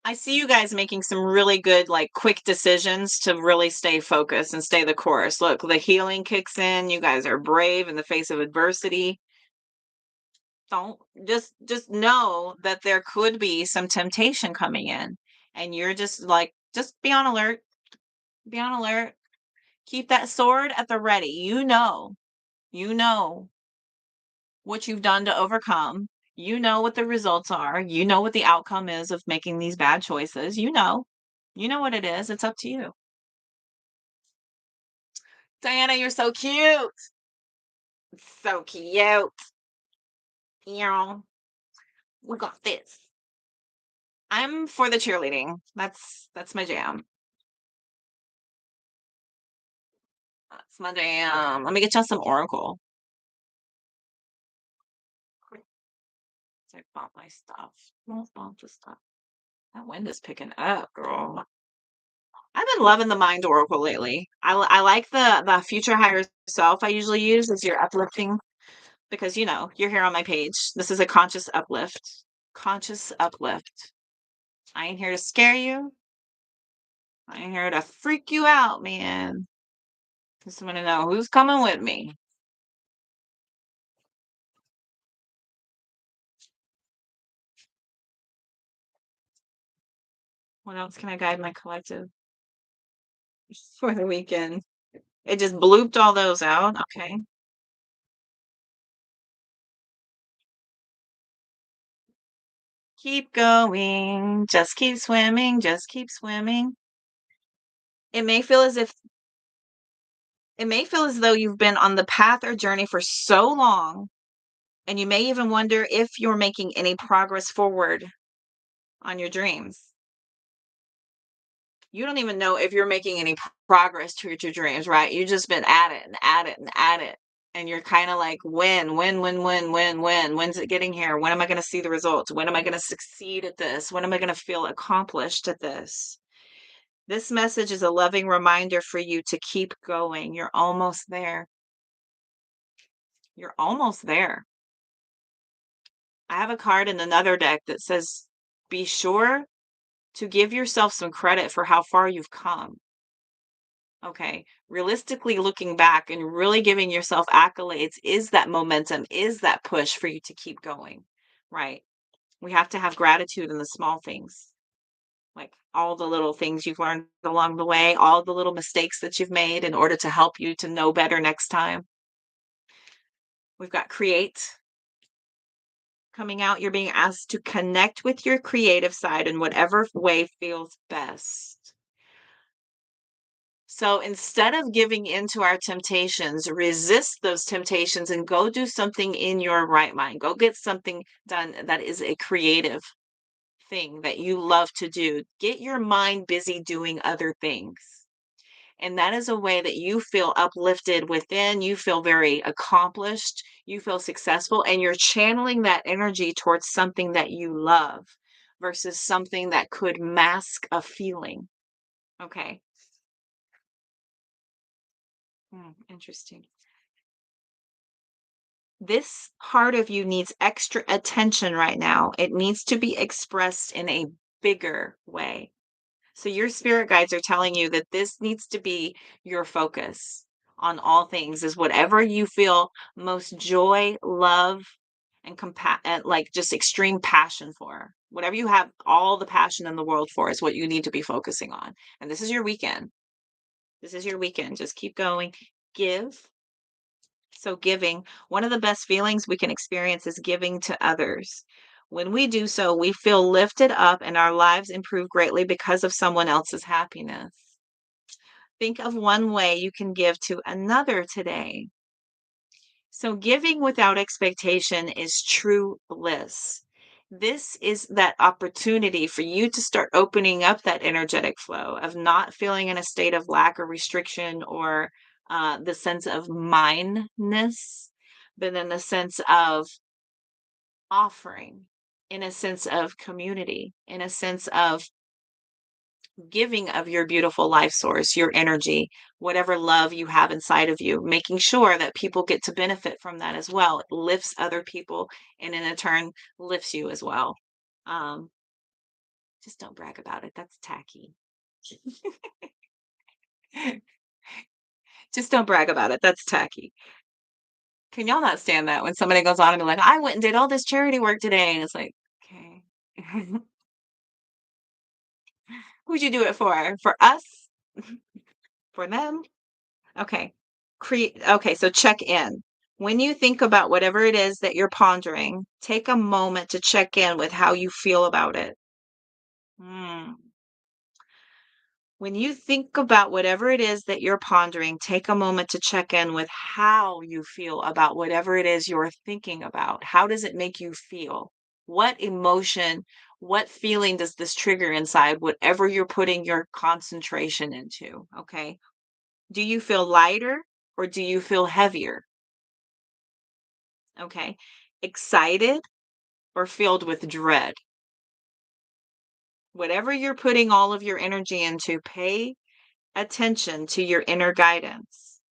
I see you guys making some really good, like, quick decisions to really stay focused and stay the course. Look, the healing kicks in. You guys are brave in the face of adversity. Don't just know that there could be some temptation coming in, and you're just like, just be on alert. Be on alert. Keep that sword at the ready. You know what you've done to overcome. You know what the results are. You know what the outcome is of making these bad choices. You know what it is. It's up to you. Diana, you're so cute. So cute. Yeah, we got this. I'm for the cheerleading. That's my jam. That's my jam. Let me get y'all some Oracle. I bought my stuff. Don't bump the stuff. That wind is picking up, girl. I've been loving the Mind Oracle lately. I like the Future Higher Self I usually use as your uplifting because you're here on my page. This is a conscious uplift. Conscious uplift. I ain't here to scare you. I ain't here to freak you out, man. Just want to know who's coming with me. What else can I guide my collective for the weekend? It just blooped all those out. Okay. Keep going. Just keep swimming. Just keep swimming. It may feel as if it may feel as though you've been on the path or journey for so long, and you may even wonder if you're making any progress forward on your dreams. You don't even know if you're making any progress towards your dreams, right? You've just been at it and at it and at it. And you're kind of like, when? When's it getting here? When am I going to see the results? When am I going to succeed at this? When am I going to feel accomplished at this? This message is a loving reminder for you to keep going. You're almost there. You're almost there. I have a card in another deck that says, be sure to give yourself some credit for how far you've come. Okay. Realistically looking back and really giving yourself accolades is that momentum, is that push for you to keep going, right? We have to have gratitude in the small things, like all the little things you've learned along the way, all the little mistakes that you've made in order to help you to know better next time. We've got create coming out. You're being asked to connect with your creative side in whatever way feels best. So instead of giving into our temptations, resist those temptations and go do something in your right mind. Go get something done that is a creative thing that you love to do. Get your mind busy doing other things. And that is a way that you feel uplifted within, you feel very accomplished, you feel successful, and you're channeling that energy towards something that you love versus something that could mask a feeling. Okay. Interesting. This part of you needs extra attention right now. It needs to be expressed in a bigger way. So your spirit guides are telling you that this needs to be your focus on all things is whatever you feel most joy, love, and like just extreme passion for. Whatever you have all the passion in the world for is what you need to be focusing on. And this is your weekend. This is your weekend. Just keep going. Give. So, giving, one of the best feelings we can experience is giving to others. When we do so, we feel lifted up and our lives improve greatly because of someone else's happiness. Think of one way you can give to another today. So, giving without expectation is true bliss. This is that opportunity for you to start opening up that energetic flow of not feeling in a state of lack or restriction or the sense of mineness, but in the sense of offering, in a sense of community, in a sense of giving of your beautiful life source, your energy, whatever love you have inside of you, making sure that people get to benefit from that as well. It lifts other people and in a turn lifts you as well. Um, just don't brag about it. That's tacky. Just don't brag about it. That's tacky. Can y'all not stand that when somebody goes on and be like, I went and did all this charity work today? And it's like, okay. Who'd you do it for? For us? For them? Okay. Okay, so check in. When you think about whatever it is that you're pondering, take a moment to check in with how you feel about it. Mm. When you think about whatever it is that you're pondering, take a moment to check in with how you feel about whatever it is you're thinking about. How does it make you feel? What emotion, what feeling does this trigger inside, whatever you're putting your concentration into? Okay. Do you feel lighter or do you feel heavier? Okay. Excited or filled with dread? Whatever you're putting all of your energy into, pay attention to your inner guidance.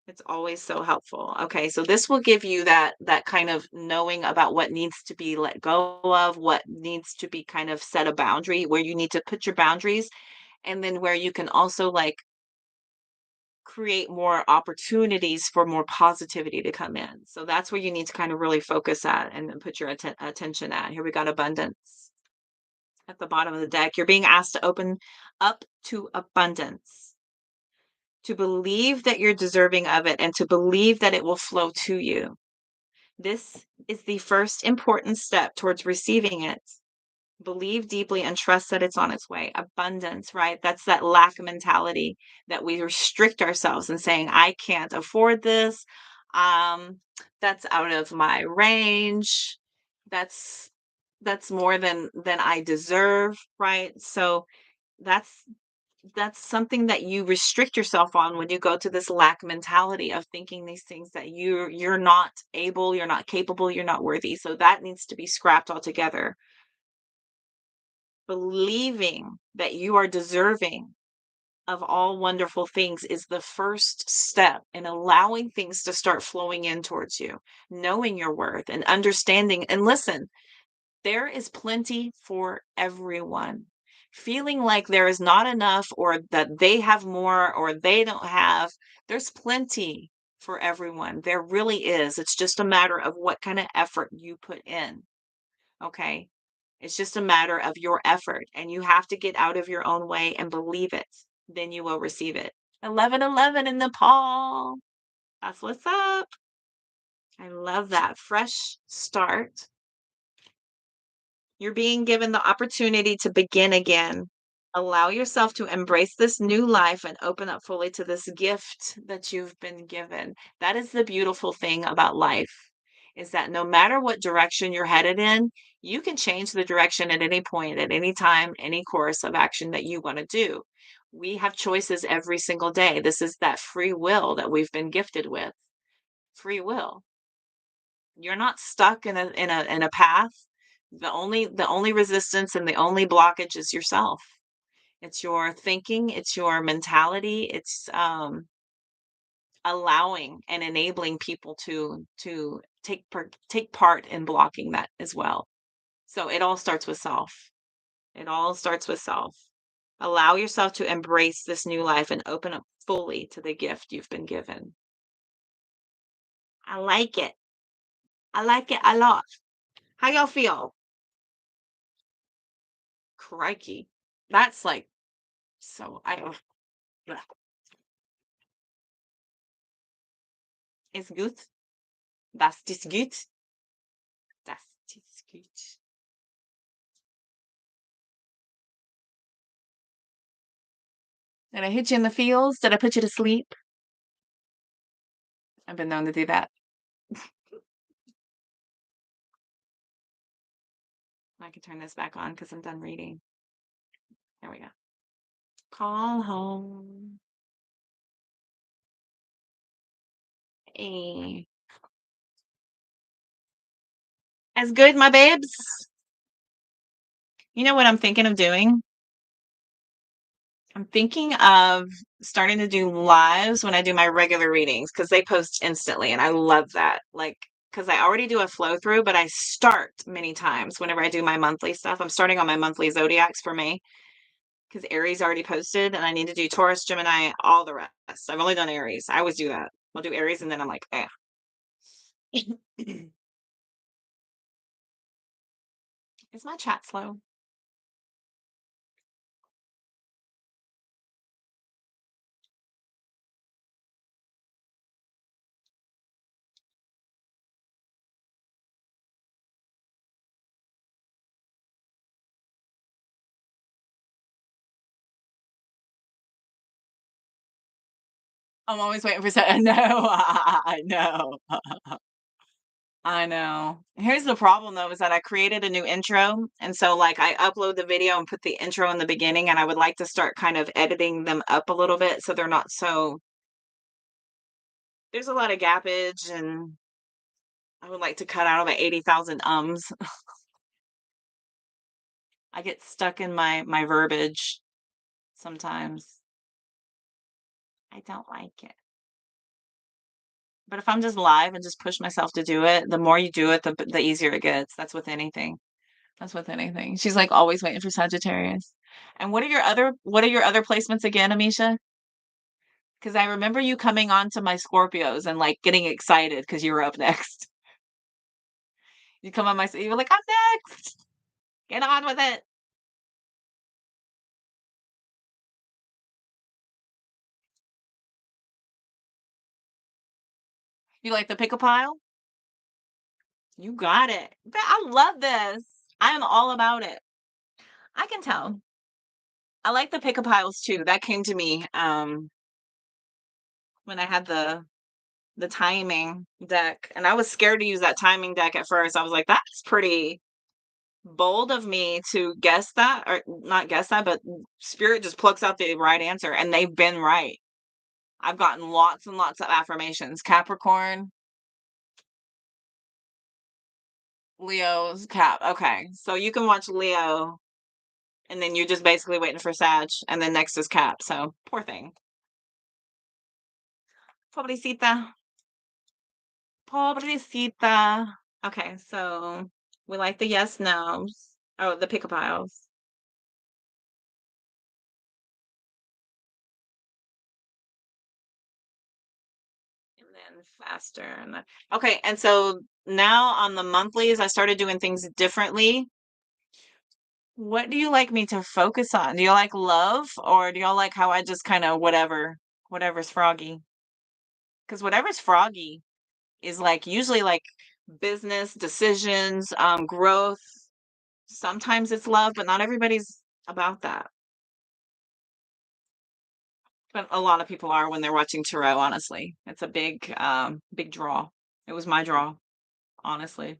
It's always so helpful. Okay, so this will give you that kind of knowing about what needs to be let go of, what needs to be kind of set a boundary, where you need to put your boundaries, and then where you can also like create more opportunities for more positivity to come in. So that's where you need to kind of really focus at and then put your attention at. Here we got abundance at the bottom of the deck. You're being asked to open up to abundance, to believe that you're deserving of it, and to believe that it will flow to you. This is the first important step towards receiving it. Believe deeply and trust that it's on its way. Abundance, right? That's that lack mentality that we restrict ourselves and saying, I can't afford this. Um, that's out of my range. That's that's more than I deserve, right? So that's that's something that you restrict yourself on when you go to this lack mentality of thinking these things that you're not able, you're not capable, you're not worthy. So that needs to be scrapped altogether. Believing that you are deserving of all wonderful things is the first step in allowing things to start flowing in towards you, knowing your worth and understanding. And listen, there is plenty for everyone. Feeling like there is not enough or that they have more or they don't have, there's plenty for everyone. There really is. It's just a matter of what kind of effort you put in. Okay. It's just a matter of your effort, and you have to get out of your own way and believe it. Then you will receive it. 1111 in Nepal. That's what's up. I love that. Fresh start. You're being given the opportunity to begin again. Allow yourself to embrace this new life and open up fully to this gift that you've been given. That is the beautiful thing about life is that no matter what direction you're headed in, you can change the direction at any point, at any time, any course of action that you want to do. We have choices every single day. This is that free will that we've been gifted with. Free will. You're not stuck in a path. The only resistance and the only blockage is yourself. It's your thinking, it's your mentality, it's allowing and enabling people to take part in blocking that as well. So it all starts with self. It all starts with self. Allow yourself to embrace this new life and open up fully to the gift you've been given. I like it. I like it a lot. How y'all feel? Crikey. That's like so I don't. Bleh. It's good. Das ist gut. Das ist gut. Did I hit you in the feels? Did I put you to sleep? I've been known to do that. I can turn this back on because I'm done reading. There we go. Call home. Hey. As good, my babes. You know what I'm thinking of doing? I'm thinking of starting to do lives when I do my regular readings because they post instantly, and I love that. Like, because I already do a flow through, but I start many times whenever I do my monthly stuff. I'm starting on my monthly zodiacs for May because Aries already posted, and I need to do Taurus, Gemini, all the rest. I've only done Aries. I always do that. I'll do Aries, and then I'm like, eh. Is my chat slow? I'm always waiting for no, I know. I know. Here's the problem though, is that I created a new intro. And so like I upload the video and put the intro in the beginning, and I would like to start kind of editing them up a little bit so they're not so there's a lot of gappage, and I would like to cut out about 80,000 ums. I get stuck in my verbiage sometimes. I don't like it. But if I'm just live and just push myself to do it, the more you do it, the easier it gets. That's with anything. That's with anything. She's like always waiting for Sagittarius. And what are your other placements again, Amisha? Because I remember you coming on to my Scorpios and like getting excited because you were up next. You come on you were like, I'm next. Get on with it. You like the pick a pile? You got it. I love this. I am all about it. I can tell. I like the pick a piles too. That came to me when I had the timing deck, and I was scared to use that timing deck at first. I was like, that's pretty bold of me to guess that, or not guess that, but spirit just plucks out the right answer, and they've been right. I've gotten lots and lots of affirmations. Capricorn, Leo's Cap. Okay, so you can watch Leo, and then you're just basically waiting for Sag, and then next is Cap. So poor thing. Pobrecita. Pobrecita. Okay, so we like the yes nos. Oh, the pick a piles. And then faster. Okay, and so now on the monthlies, I started doing things differently. What do you like me to focus on? Do you like love, or do y'all like how I just kind of whatever's froggy? Because whatever's froggy is like usually like business decisions, growth. Sometimes it's love, but not everybody's about that. But a lot of people are when they're watching tarot, honestly. It's a big draw. It was my draw, honestly,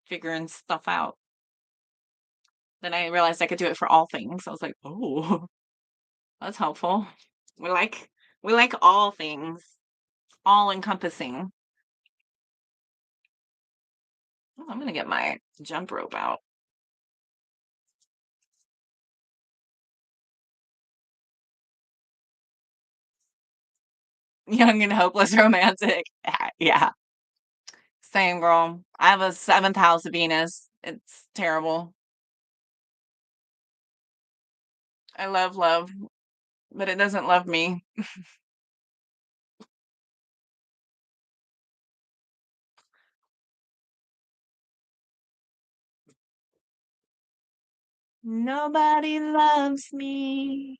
figuring stuff out. Then I realized I could do it for all things. I was like, "Oh, that's helpful." We like we like all things, all encompassing. Oh, I'm gonna get my jump rope out. Young and hopeless romantic. Yeah, same girl. I have a seventh house of Venus. It's terrible. I love love, but it doesn't love me. Nobody loves me.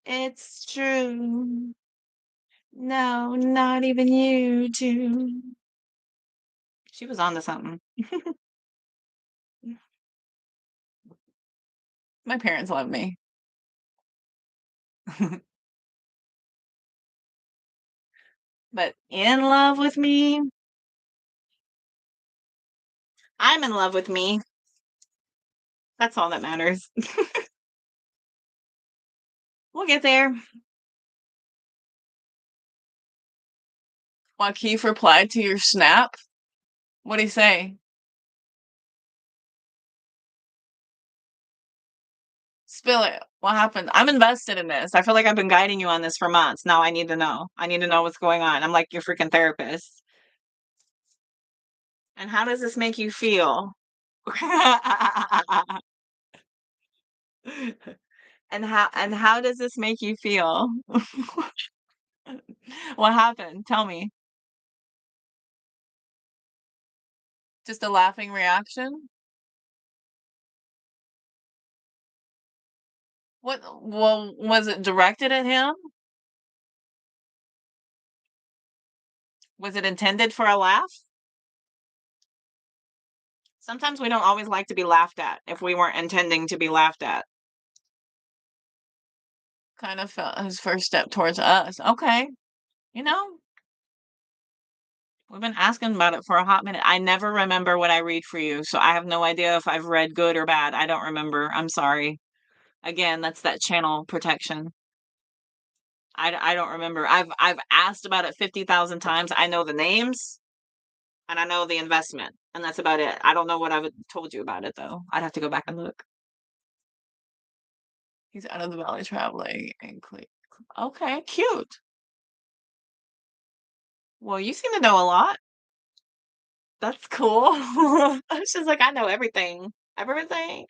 It's true. No, not even you two. She was on to something. My parents love me. But in love with me? I'm in love with me. That's all that matters. We'll get there. Keith replied to your snap. What'd he say? Spill it. What happened? I'm invested in this. I feel like I've been guiding you on this for months. Now I need to know. I need to know what's going on. I'm like your freaking therapist. And how does this make you feel? And how does this make you feel? What happened? Tell me. Just a laughing reaction? What well, was it directed at him? Was it intended for a laugh? Sometimes we don't always like to be laughed at if we weren't intending to be laughed at. Kind of felt his first step towards us. Okay. You know, we've been asking about it for a hot minute. I never remember what I read for you, so I have no idea if I've read good or bad. I don't remember. I'm sorry. Again, that's that channel protection. I don't remember. I've asked about it 50,000 times. I know the names and I know the investment, and that's about it. I don't know what I've told you about it though. I'd have to go back and look. He's out of the valley traveling and click. Okay, cute. Well, you seem to know a lot. That's cool. She's like, I know everything. Everything.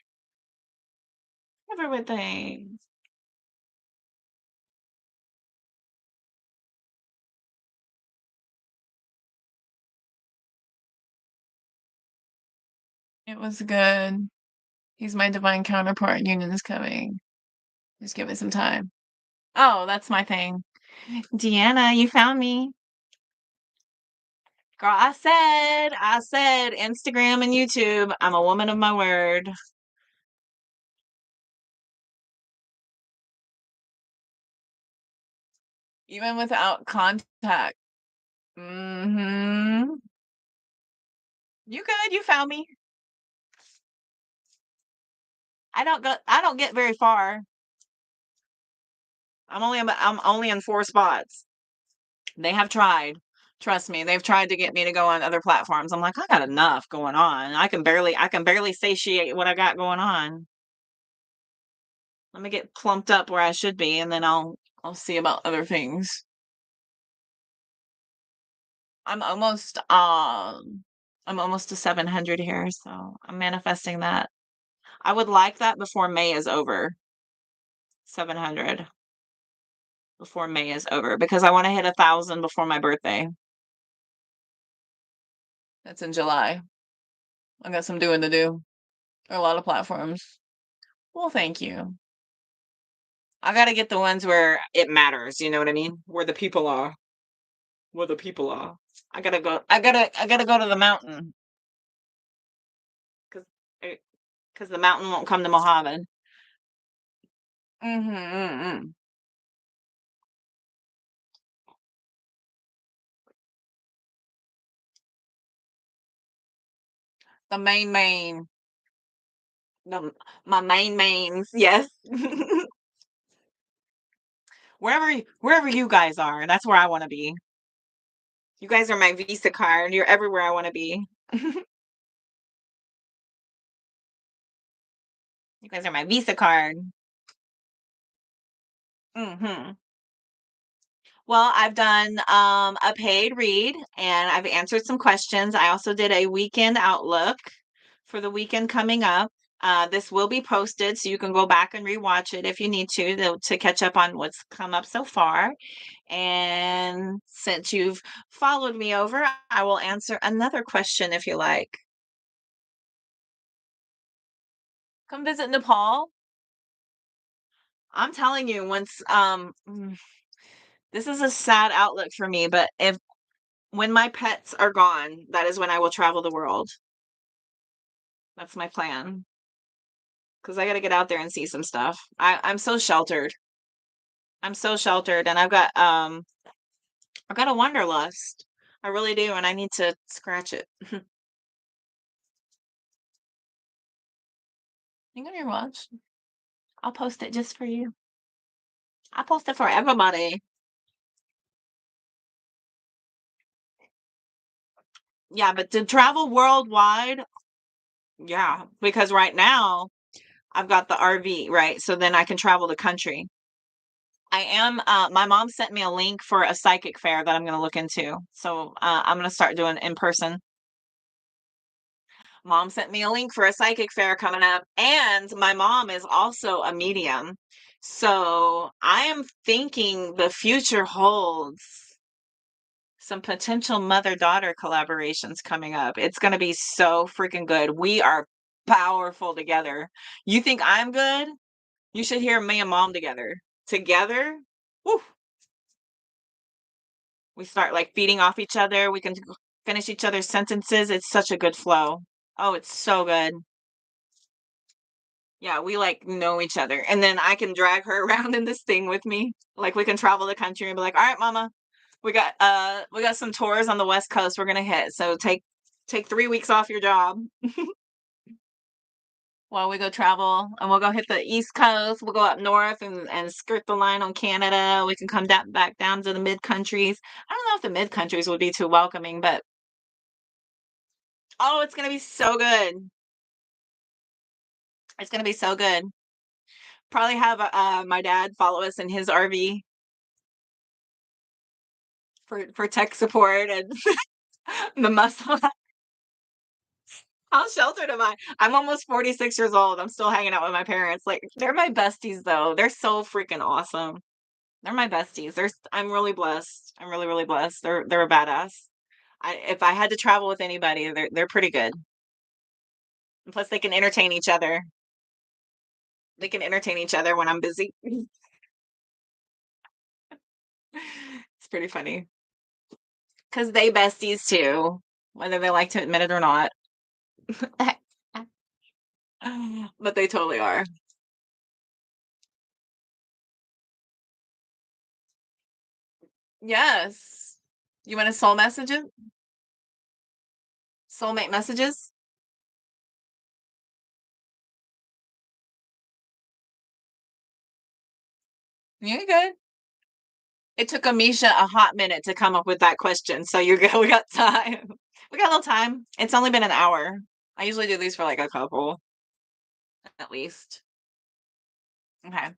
Everything. It was good. He's my divine counterpart. Union is coming. Just give it some time. Oh, that's my thing. Deanna, you found me. Girl, I said Instagram and YouTube. I'm a woman of my word. Even without contact. Mm-hmm. You good? You found me. I don't get very far. I'm only in 4 spots. They have tried. Trust me, they've tried to get me to go on other platforms. I'm like, I got enough going on. I can barely satiate what I got going on. Let me get plumped up where I should be, and then I'll see about other things. I'm almost I'm almost to 700 here, so I'm manifesting that. I would like that before May is over. 700 before May is over because I want to hit 1,000 before my birthday. That's in July. I got some doing to do. A lot of platforms. Well, thank you. I gotta get the ones where it matters, you know what I mean? Where the people are. Where the people are. I gotta go to the mountain. Cause, cause the mountain won't come to Mohammed. Mm-hmm. The main. The my mains, yes. Wherever you guys are, that's where I want to be. You guys are my Visa card. You're everywhere I want to be. You guys are my Visa card. Hmm. Well, I've done a paid read and I've answered some questions. I also did a weekend outlook for the weekend coming up. This will be posted, so you can go back and rewatch it if you need to catch up on what's come up so far. And since you've followed me over, I will answer another question if you like. Come visit Nepal. I'm telling you, this is a sad outlook for me, but if when my pets are gone, that is when I will travel the world. That's my plan. Because I got to get out there and see some stuff. I'm so sheltered. I'm so sheltered, and I've got a wanderlust. I really do, and I need to scratch it. Hang on your watch. I'll post it just for you. I'll post it for everybody. Yeah, but to travel worldwide, yeah, because right now I've got the RV, right? So then I can travel the country. My mom sent me a link for a psychic fair that I'm going to look into. So I'm going to start doing in person. Mom sent me a link for a psychic fair coming up, and my mom is also a medium. So I am thinking the future holds some potential mother-daughter collaborations coming up. It's going to be so freaking good. We are powerful together. You think I'm good? You should hear me and mom together. Together? Woo, we start like feeding off each other. We can finish each other's sentences. It's such a good flow. Oh, it's so good. Yeah, we like know each other. And then I can drag her around in this thing with me. Like we can travel the country and be like, "All right, mama, we got some tours on the West Coast we're gonna hit. So take 3 weeks off your job while we go travel, and we'll go hit the East Coast. We'll go up north and skirt the line on Canada. We can come down back down to the mid countries. I don't know if the mid countries would be too welcoming, but oh, it's gonna be so good. It's gonna be so good. Probably have my dad follow us in his RV for tech support and the muscle. How sheltered am I? I'm almost 46 years old. I'm still hanging out with my parents. Like they're my besties though. They're so freaking awesome. They're my besties. I'm really blessed. I'm really, really blessed. They're a badass. If I had to travel with anybody, they're pretty good. And plus they can entertain each other. They can entertain each other when I'm busy. It's pretty funny. Because they besties too, whether they like to admit it or not. But they totally are. Yes. You want a soul messages? Soulmate messages? You're good. It took Amisha a hot minute to come up with that question, so you're good. We got time. We got a little time. It's only been an hour. I usually do these for like a couple, at least. Okay.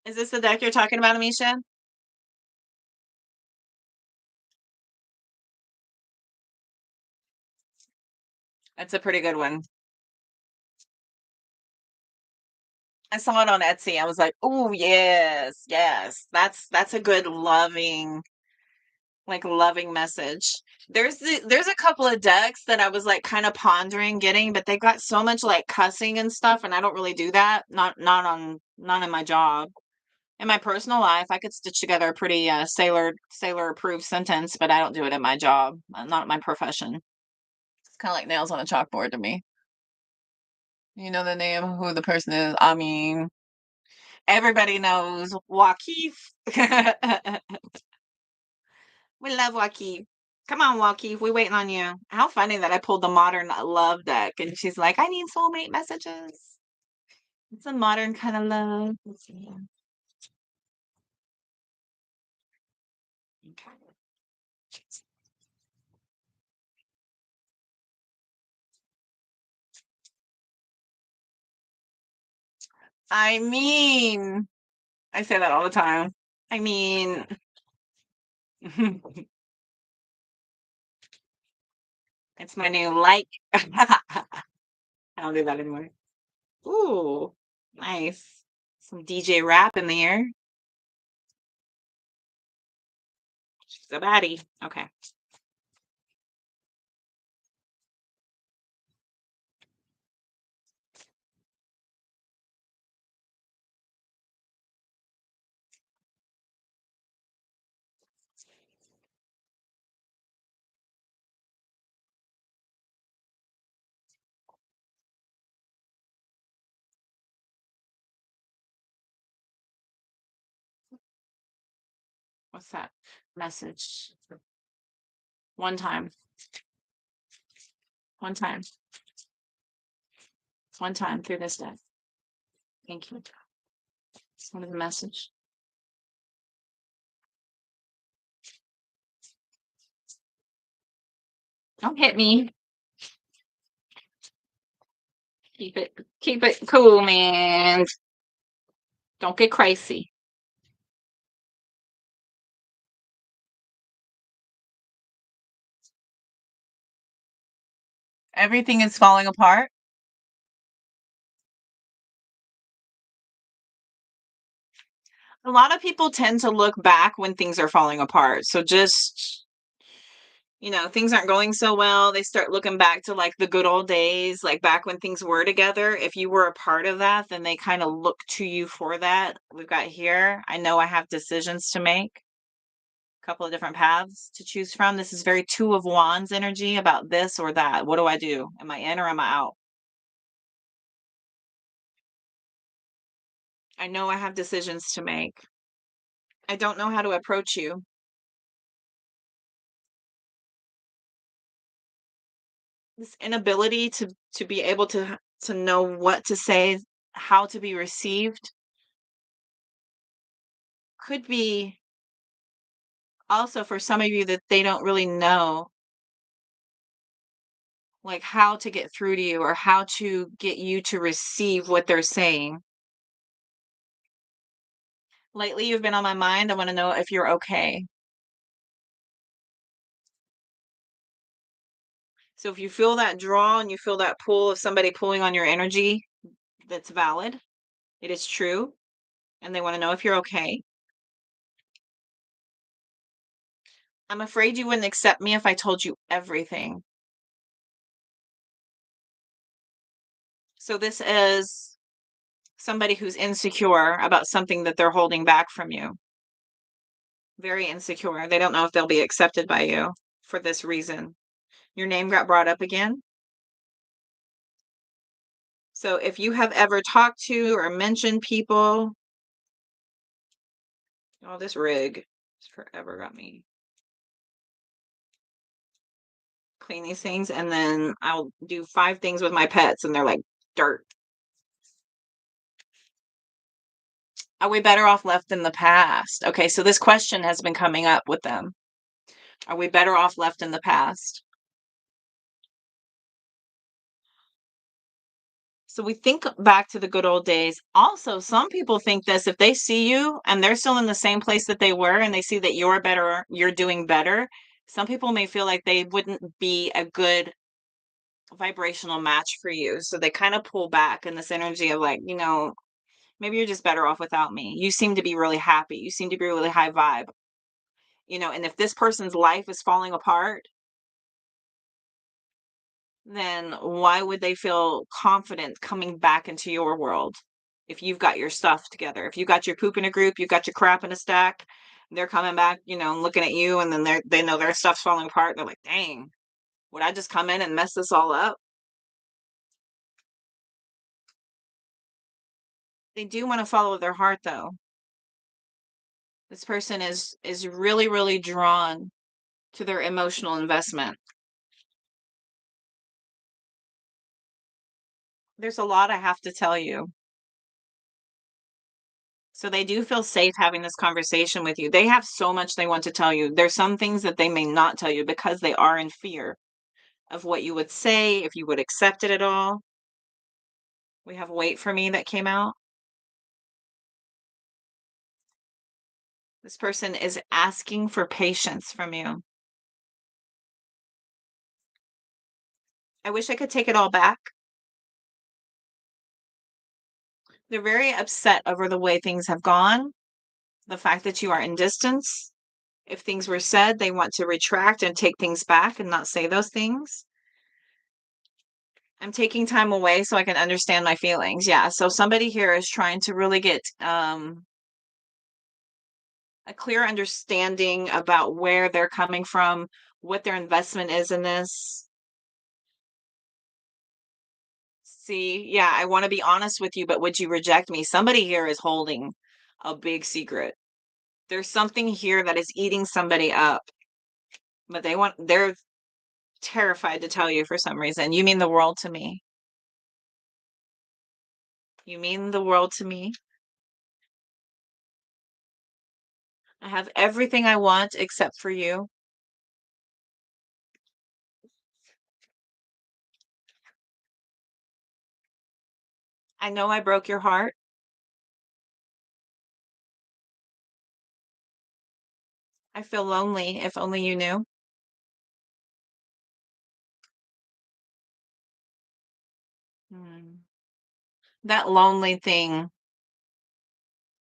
Is this the deck you're talking about, Amisha? That's a pretty good one. I saw it on Etsy. I was like, "Oh, yes, yes. That's a good loving message." There's a couple of decks that I was like kind of pondering getting, but they got so much like cussing and stuff, and I don't really do that. Not in my job. In my personal life, I could stitch together a pretty sailor approved sentence, but I don't do it in my job. Not my profession. It's kind of like nails on a chalkboard to me. You know the name, who the person is. I mean, everybody knows Wakif. We love Wakif. Come on, Wakif. We waiting on you. How funny that I pulled the modern love deck, and she's like, "I need soulmate messages." It's a modern kind of love. Let's see. Okay. I mean, I say that all the time. I mean, it's my new like. I don't do that anymore. Ooh, nice. Some DJ rap in the air. She's a baddie. Okay. What's that message? One time. One time. One time through this day. Thank you. What is the message? Don't hit me. Keep it cool, man. Don't get crazy. Everything is falling apart. A lot of people tend to look back when things are falling apart. So just, things aren't going so well. They start looking back to like the good old days, like back when things were together. If you were a part of that, then they kind of look to you for that. We've got here, I know I have decisions to make, a couple of different paths to choose from. This is very Two of Wands energy about this or that. What do I do? Am I in or am I out? I know I have decisions to make. I don't know how to approach you. This inability to be able to know what to say, how to be received, could be also for some of you that they don't really know like how to get through to you or how to get you to receive what they're saying. Lately, you've been on my mind. I want to know if you're okay. So if you feel that draw and you feel that pull of somebody pulling on your energy, that's valid. It is true. And they want to know if you're okay. I'm afraid you wouldn't accept me if I told you everything. So this is somebody who's insecure about something that they're holding back from you. Very insecure. They don't know if they'll be accepted by you for this reason. Your name got brought up again. So if you have ever talked to or mentioned people, oh, this rig has forever got me. Clean these things and then I'll do 5 things with my pets and they're like dirt. Are we better off left in the past? Okay, so this question has been coming up with them. Are we better off left in the past? So we think back to the good old days. Also, some people think this if they see you and they're still in the same place that they were and they see that you're better, you're doing better. Some people may feel like they wouldn't be a good vibrational match for you. So they kind of pull back in this energy of like, maybe you're just better off without me. You seem to be really happy. You seem to be really high vibe. And if this person's life is falling apart, then why would they feel confident coming back into your world if you've got your stuff together? If you got your poop in a group, you got your crap in a stack, they're coming back, looking at you, and then they know their stuff's falling apart. They're like, dang, would I just come in and mess this all up? They do want to follow their heart though. This person is really, really drawn to their emotional investment. There's a lot I have to tell you. So they do feel safe having this conversation with you. They have so much they want to tell you. There's some things that they may not tell you because they are in fear of what you would say, if you would accept it at all. We have Wait for Me that came out. This person is asking for patience from you. I wish I could take it all back. They're very upset over the way things have gone, the fact that you are in distance. If things were said, they want to retract and take things back and not say those things. I'm taking time away so I can understand my feelings. Yeah. So somebody here is trying to really get a clear understanding about where they're coming from, what their investment is in this. See, yeah, I want to be honest with you, but would you reject me? Somebody here is holding a big secret. There's something here that is eating somebody up, but they're terrified to tell you for some reason. You mean the world to me. You mean the world to me. I have everything I want except for you. I know I broke your heart. I feel lonely if only you knew. Hmm. That lonely thing.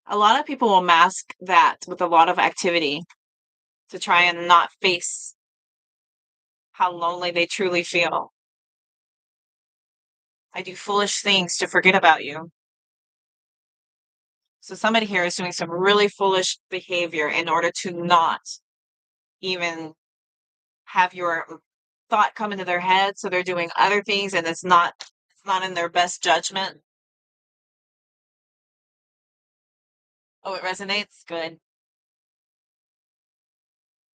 A lot of people will mask that with a lot of activity to try and not face how lonely they truly feel. I do foolish things to forget about you. So somebody here is doing some really foolish behavior in order to not even have your thought come into their head. So they're doing other things and it's not in their best judgment. Oh, it resonates? Good.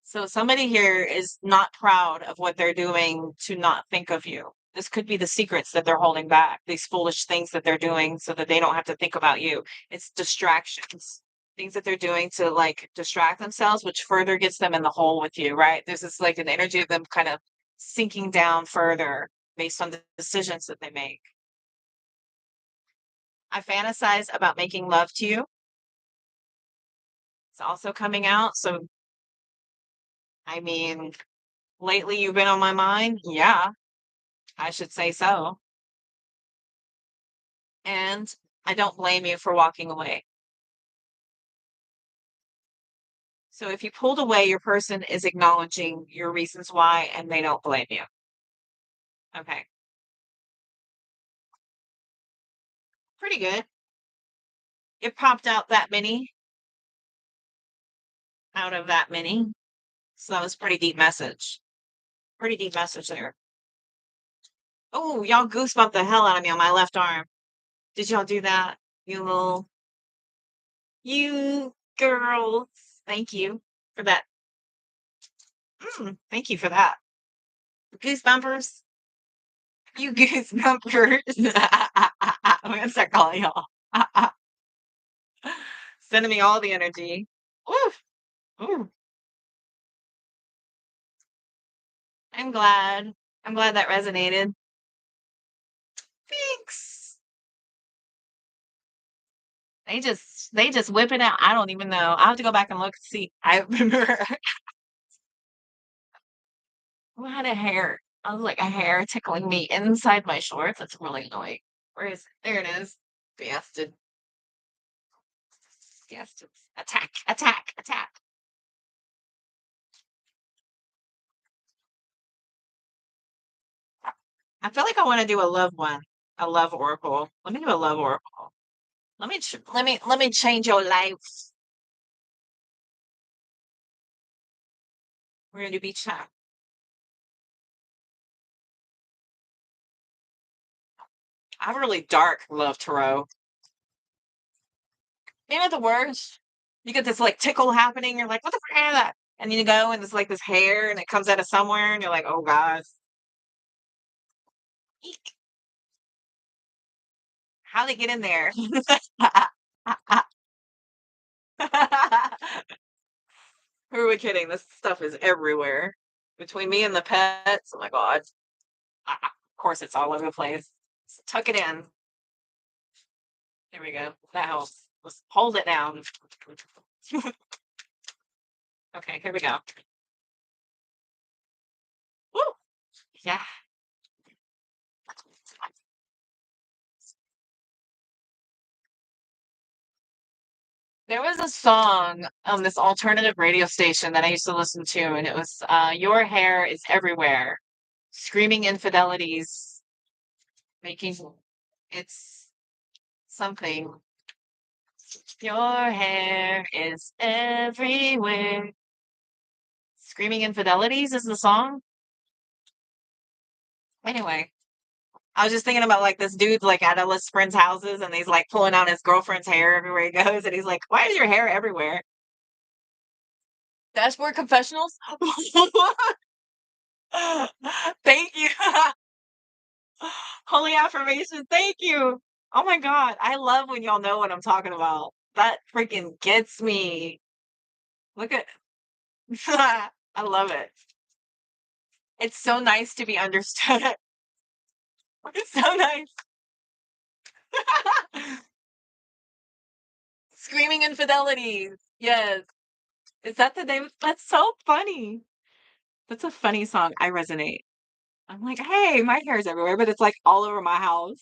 So somebody here is not proud of what they're doing to not think of you. This could be the secrets that they're holding back, these foolish things that they're doing so that they don't have to think about you. It's distractions, things that they're doing to like distract themselves, which further gets them in the hole with you, right? There's this like an energy of them kind of sinking down further based on the decisions that they make. I fantasize about making love to you. It's also coming out. So, I mean, lately you've been on my mind. Yeah, I should say so. And I don't blame you for walking away. So if you pulled away, your person is acknowledging your reasons why and they don't blame you. Okay. Pretty good. It popped out that many out of that many. So that was pretty deep message. Pretty deep message there. Oh, y'all goosebumped the hell out of me on my left arm. Did y'all do that? You girls. Thank you for that. Thank you for that. Goose bumpers. You goose bumpers. I'm gonna start calling y'all. Sending me all the energy. Woof. Ooh, I'm glad. I'm glad that resonated. Thanks. They just whip it out. I don't even know. I have to go back and look to see. I remember I had a hair. I was like a hair tickling me inside my shorts. That's really annoying. Where is it? There it is. Bastard. Bastard. Attack. Attack. Attack. I feel like I want to do a love one. A love oracle. Let me do a love oracle. Let me change your life. We're gonna do beach time. I have a really dark love tarot. You know the worst? You get this like tickle happening. You're like, what the frick is that? And then you go and it's like this hair and it comes out of somewhere and you're like, oh God. Eek. How they get in there? Who are we kidding? This stuff is everywhere. Between me and the pets, oh my God. Of course, it's all over the place. So tuck it in. There we go. That helps. Let's hold it down. Okay, here we go. Woo! Yeah. There was a song on this alternative radio station that I used to listen to, and it was Your Hair is Everywhere. Screaming infidelities, making it's something. Your hair is everywhere. Screaming infidelities is the song. Anyway, I was just thinking about like this dude's like at all his friends' houses and he's like pulling out his girlfriend's hair everywhere he goes, and he's like, "Why is your hair everywhere?" Dashboard confessionals. Thank you. Holy affirmation. Thank you. Oh my God. I love when y'all know what I'm talking about. That freaking gets me. Look at I love it. It's so nice to be understood. It's so nice. Screaming infidelities. Yes. Is that the name? That's so funny. That's a funny song. I resonate. I'm like, hey, my hair is everywhere, but it's like all over my house.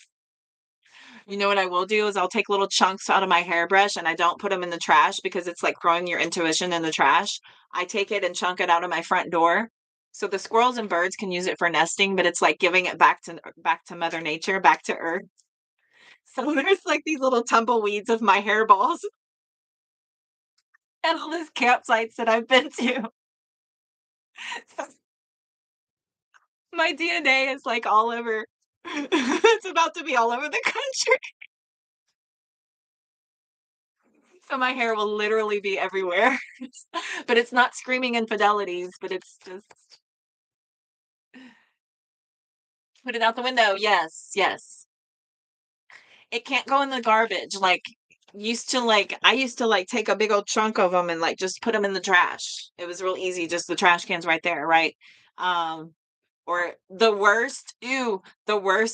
You know what I will do is I'll take little chunks out of my hairbrush and I don't put them in the trash because it's like throwing your intuition in the trash. I take it and chunk it out of my front door. So the squirrels and birds can use it for nesting, but it's like giving it back to Mother Nature, back to Earth. So there's like these little tumbleweeds of my hairballs and all these campsites that I've been to. My DNA is like all over. It's about to be all over the country. So my hair will literally be everywhere. But it's not screaming infidelities, but it's just put it out the window. Yes, yes. It can't go in the garbage. I used to like take a big old chunk of them and like just put them in the trash. It was real easy. Just the trash cans right there, right? Um, or the worst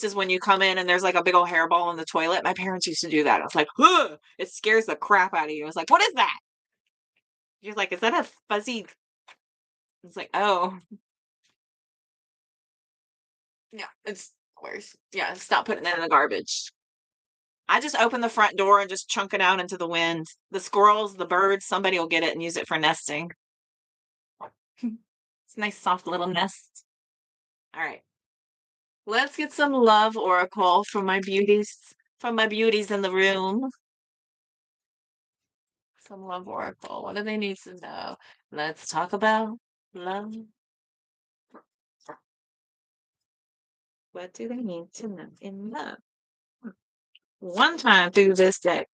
is when you come in and there's like a big old hairball in the toilet. My parents used to do that. I was like, "Ugh!" It scares the crap out of you. I was like, what is that? You're like, is that a fuzzy? It's like, oh, yeah, it's worse. Yeah, stop putting it in the garbage. I just open the front door and just chunk it out into the wind. The squirrels, the birds, somebody will get it and use it for nesting. It's a nice soft little nest. All right. Let's get some love oracle from my beauties in the room. Some love oracle. What do they need to know? Let's talk about love. What do they need to know in love? One time through this deck.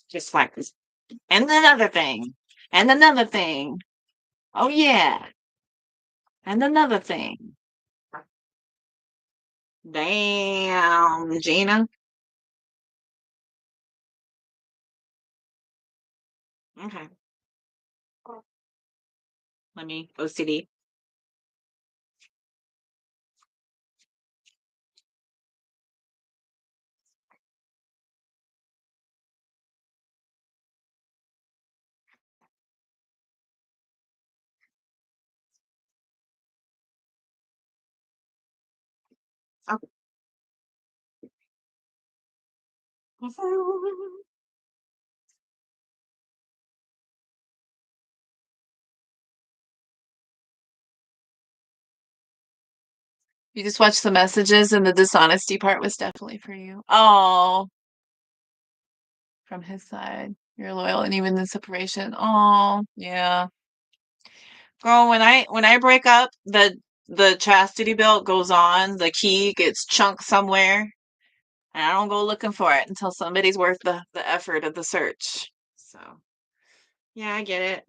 Just like this. And another thing. And another thing. Oh yeah. And another thing. Damn, Gina. Okay. Let me OCD. Okay. You just watched the messages and the dishonesty part was definitely for you. Oh, from his side. You're loyal and even the separation. Oh, yeah. Girl, when I break up, the chastity belt goes on, the key gets chunked somewhere, and I don't go looking for it until somebody's worth the effort of the search. So, yeah, I get it.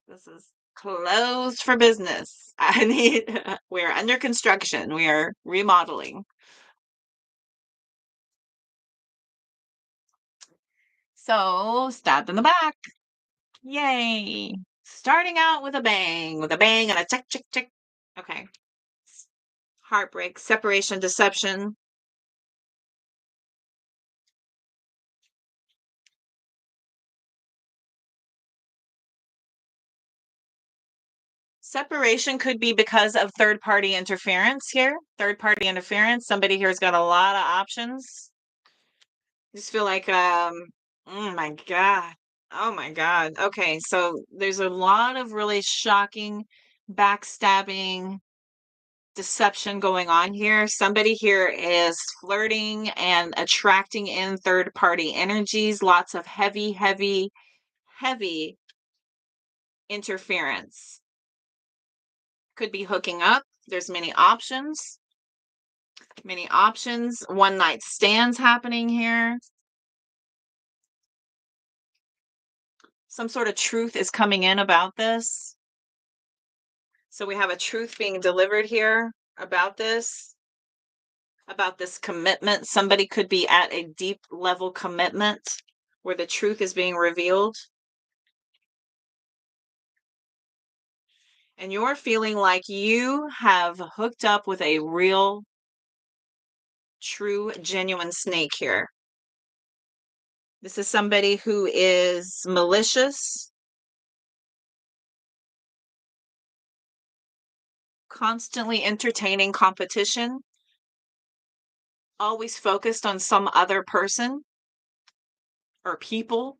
This is closed for business. I need we're under construction. We are remodeling. So, stabbed in the back. Yay. Starting out with a bang and a tick, tick, tick. Okay. Heartbreak, separation, deception. Separation could be because of third party interference here. Third party interference. Somebody here's got a lot of options. Just feel like, oh my God. Oh my God. Okay, so there's a lot of really shocking backstabbing deception going on here. Somebody here is flirting and attracting in third party energies, lots of heavy, heavy, heavy interference. Could be hooking up. There's many options. Many options. One night stands happening here. Some sort of truth is coming in about this. So we have a truth being delivered here about this commitment. Somebody could be at a deep level commitment where the truth is being revealed. And you're feeling like you have hooked up with a real, true, genuine snake here. This is somebody who is malicious, constantly entertaining competition, always focused on some other person or people,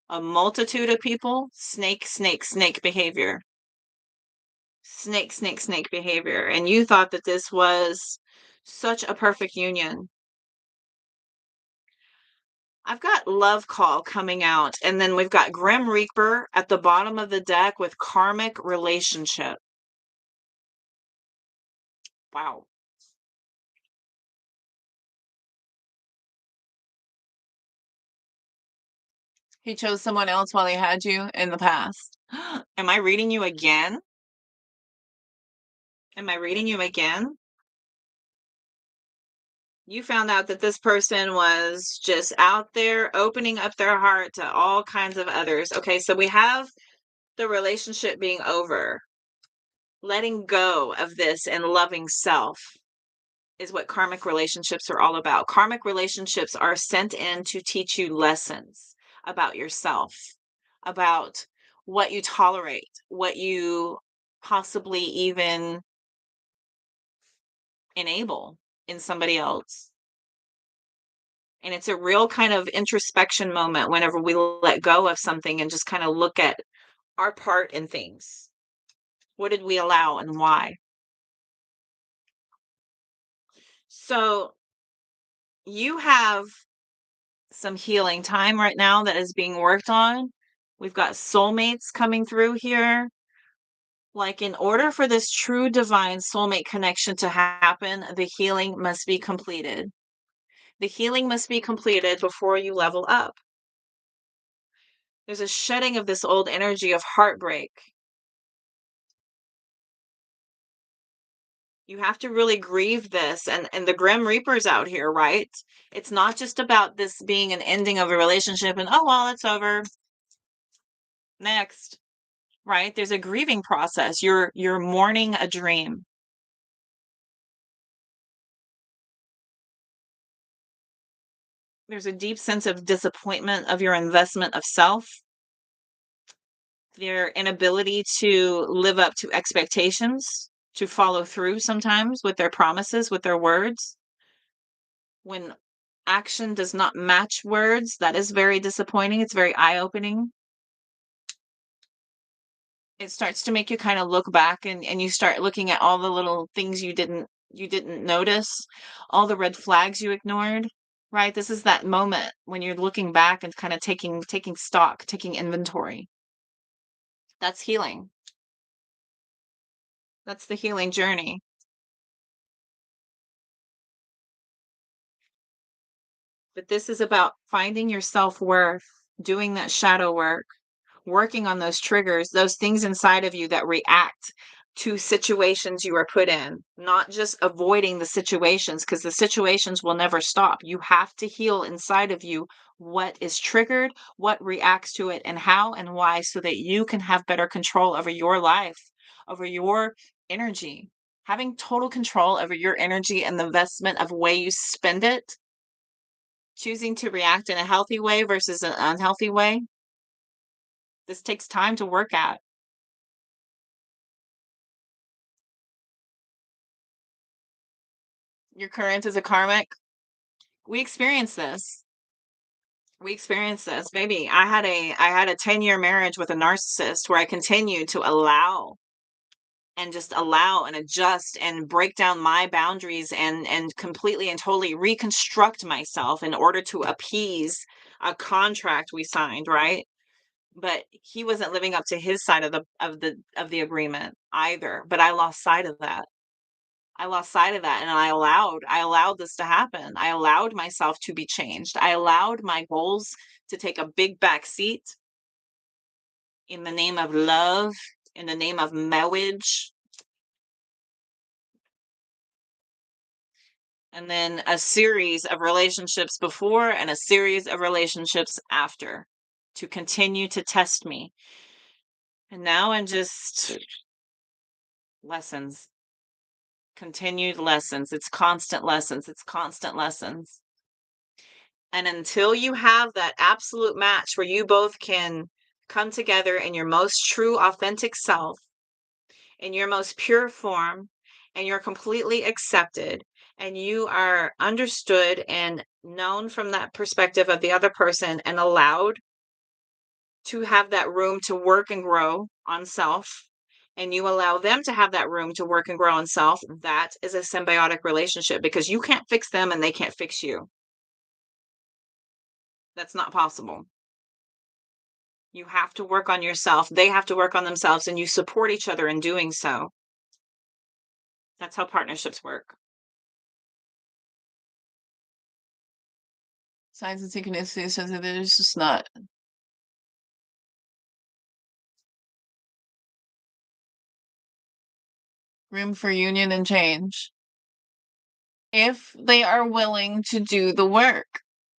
a multitude of people. Snake, snake, snake behavior. Snake, snake, snake behavior. And you thought that this was such a perfect union. I've got Love Call coming out, and then we've got Grim Reaper at the bottom of the deck with Karmic Relationship. Wow. He chose someone else while he had you in the past. Am I reading you again? Am I reading you again? You found out that this person was just out there opening up their heart to all kinds of others. Okay, so we have the relationship being over. Letting go of this and loving self is what karmic relationships are all about. Karmic relationships are sent in to teach you lessons about yourself, about what you tolerate, what you possibly even enable in somebody else. And it's a real kind of introspection moment whenever we let go of something and just kind of look at our part in things. What did we allow and why? So you have some healing time right now that is being worked on. We've got soulmates coming through here. Like, in order for this true divine soulmate connection to happen, the healing must be completed. The healing must be completed before you level up. There's a shedding of this old energy of heartbreak. You have to really grieve this, and the Grim Reaper's out here, right? It's not just about this being an ending of a relationship and, oh well, it's over. Next. Right? There's a grieving process. You're mourning a dream. There's a deep sense of disappointment of your investment of self, their inability to live up to expectations, to follow through sometimes with their promises, with their words. When action does not match words, that is very disappointing. It's very eye-opening. It starts to make you kind of look back, and you start looking at all the little things you didn't notice, all the red flags you ignored, right? This is that moment when you're looking back and kind of taking stock, taking inventory. That's healing. That's the healing journey. But this is about finding your self-worth, doing that shadow work, working on those triggers, those things inside of you that react to situations you are put in, not just avoiding the situations, because the situations will never stop. You have to heal inside of you what is triggered, what reacts to it, and how and why, so that you can have better control over your life, over your energy. Having total control over your energy and the investment of way you spend it, choosing to react in a healthy way versus an unhealthy way. This takes time to work at. Your current is a karmic. We experienced this. We experienced this, baby. I had a 10-year marriage with a narcissist where I continued to allow and just allow and adjust and break down my boundaries and completely and totally reconstruct myself in order to appease a contract we signed, right? But he wasn't living up to his side of the agreement either. But I lost sight of that. I lost sight of that and I allowed this to happen. I allowed myself to be changed. I allowed my goals to take a big back seat in the name of love, in the name of marriage, and then a series of relationships before and a series of relationships after to continue to test me. And now I'm just lessons, continued lessons. It's constant lessons. It's constant lessons. And until you have that absolute match where you both can come together in your most true, authentic self, in your most pure form, and you're completely accepted, and you are understood and known from that perspective of the other person and allowed to have that room to work and grow on self, and you allow them to have that room to work and grow on self, that is a symbiotic relationship because you can't fix them and they can't fix you. That's not possible. You have to work on yourself. They have to work on themselves, and you support each other in doing so. That's how partnerships work. Signs and synchronicities says that there's just not room for union and change. If they are willing to do the work.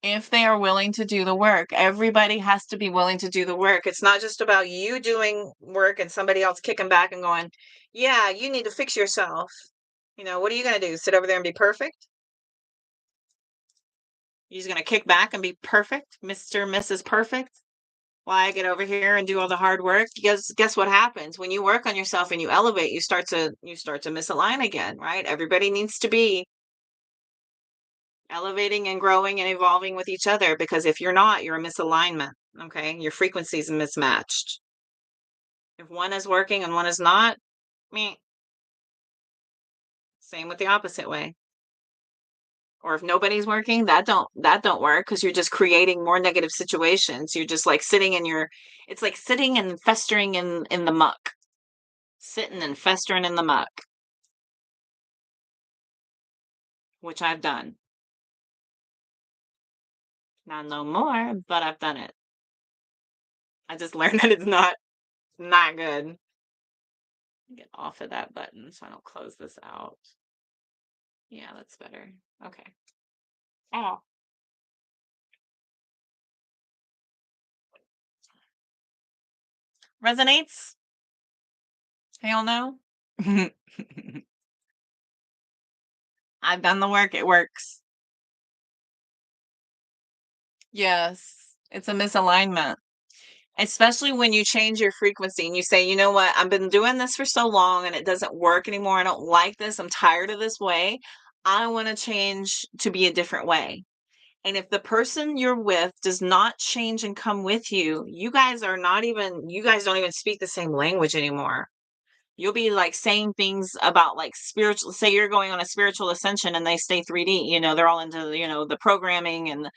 If they are willing to do the work, everybody has to be willing to do the work. It's not just about you doing work and somebody else kicking back and going, yeah, you need to fix yourself. What are you going to do? Sit over there and be perfect? You're just going to kick back and be perfect, Mr. and Mrs. Perfect? While I get over here and do all the hard work? Because guess what happens? When you work on yourself and you elevate, you start to misalign again, right? Everybody needs to be elevating and growing and evolving with each other because if you're not, you're a misalignment. Okay. Your frequency is mismatched. If one is working and one is not, me. Same with the opposite way. Or if nobody's working, that don't work because you're just creating more negative situations. You're just like sitting in your it's like sitting and festering in the muck. Sitting and festering in the muck, which I've done. Not no more, but I've done it. I just learned that it's not good. Get off of that button so I don't close this out. Yeah, that's better. Okay. Oh, resonates? Hell no. I've done the work. It works. Yes, it's a misalignment. Especially when you change your frequency and you say, you know what, I've been doing this for so long and it doesn't work anymore. I don't like this. I'm tired of this way. I want to change to be a different way. And if the person you're with does not change and come with you, you guys don't even speak the same language anymore. You'll be like saying things about like spiritual, say you're going on a spiritual ascension and they stay 3D, they're all into, the programming and,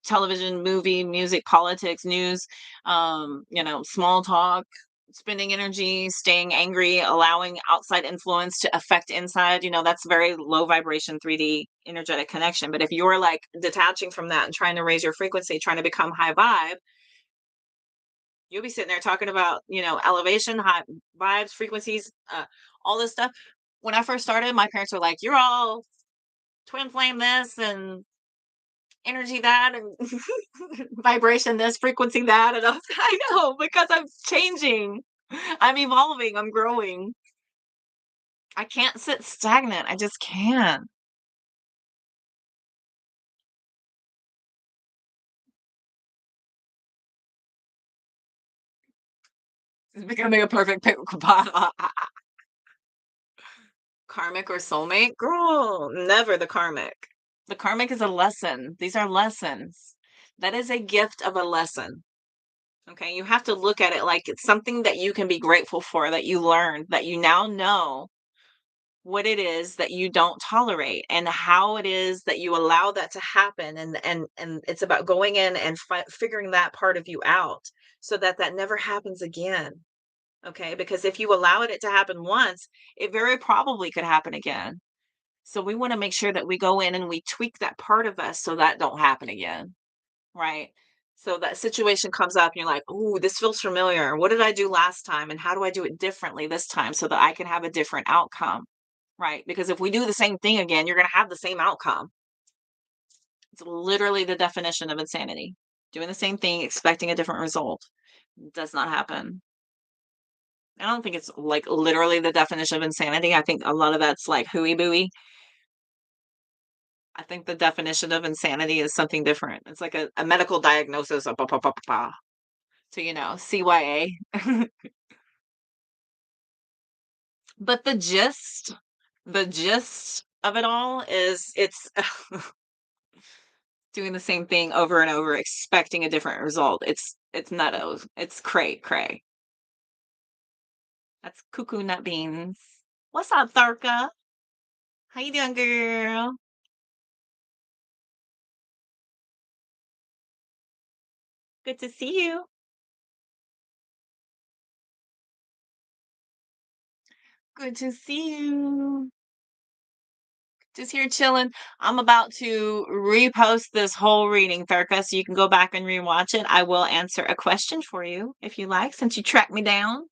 television, movie, music, politics, news, small talk, spending energy, staying angry, allowing outside influence to affect inside, that's very low vibration 3D energetic connection. But if you're like detaching from that and trying to raise your frequency, trying to become high vibe, you'll be sitting there talking about, elevation, high vibes, frequencies, all this stuff. When I first started, my parents were like, "You're all twin flame this and energy that and vibration this, frequency that." And I was, I know because I'm changing, I'm evolving, I'm growing. I can't sit stagnant. I just can't. It's becoming a perfect Karmic or soulmate? Girl, never the karmic. The karmic is a lesson. These are lessons. That is a gift of a lesson. Okay, you have to look at it like it's something that you can be grateful for, that you learned, that you now know what it is that you don't tolerate and how it is that you allow that to happen, and it's about going in and figuring that part of you out so that that never happens again. Okay, because if you allowed it to happen once, it very probably could happen again. So we want to make sure that we go in and we tweak that part of us so that don't happen again, right? So that situation comes up and you're like, "Ooh, this feels familiar. What did I do last time and how do I do it differently this time so that I can have a different outcome?" Right? Because if we do the same thing again, you're going to have the same outcome. It's literally the definition of insanity. Doing the same thing, expecting a different result. Does not happen. I don't think it's like literally the definition of insanity. I think a lot of that's like hooey booey. I think the definition of insanity is something different. It's like a medical diagnosis of to, CYA. But the gist of it all is it's doing the same thing over and over, expecting a different result. It's nuttos. It's cray. That's cuckoo nut beans. What's up, Tharka? How you doing, girl? Good to see you. Good to see you. Just here chilling. I'm about to repost this whole reading, Thurka, so you can go back and rewatch it. I will answer a question for you if you like, since you tracked me down.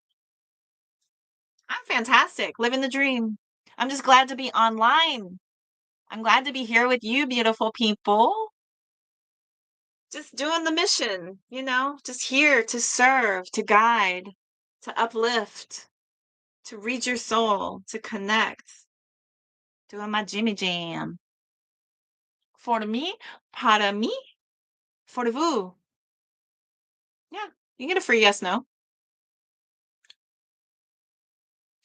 I'm fantastic, living the dream. I'm just glad to be online. I'm glad to be here with you, beautiful people. Just doing the mission, just here to serve, to guide, to uplift, to read your soul, to connect. Doing my Jimmy Jam. For me, para mí, for vous. Yeah, you get a free yes, no.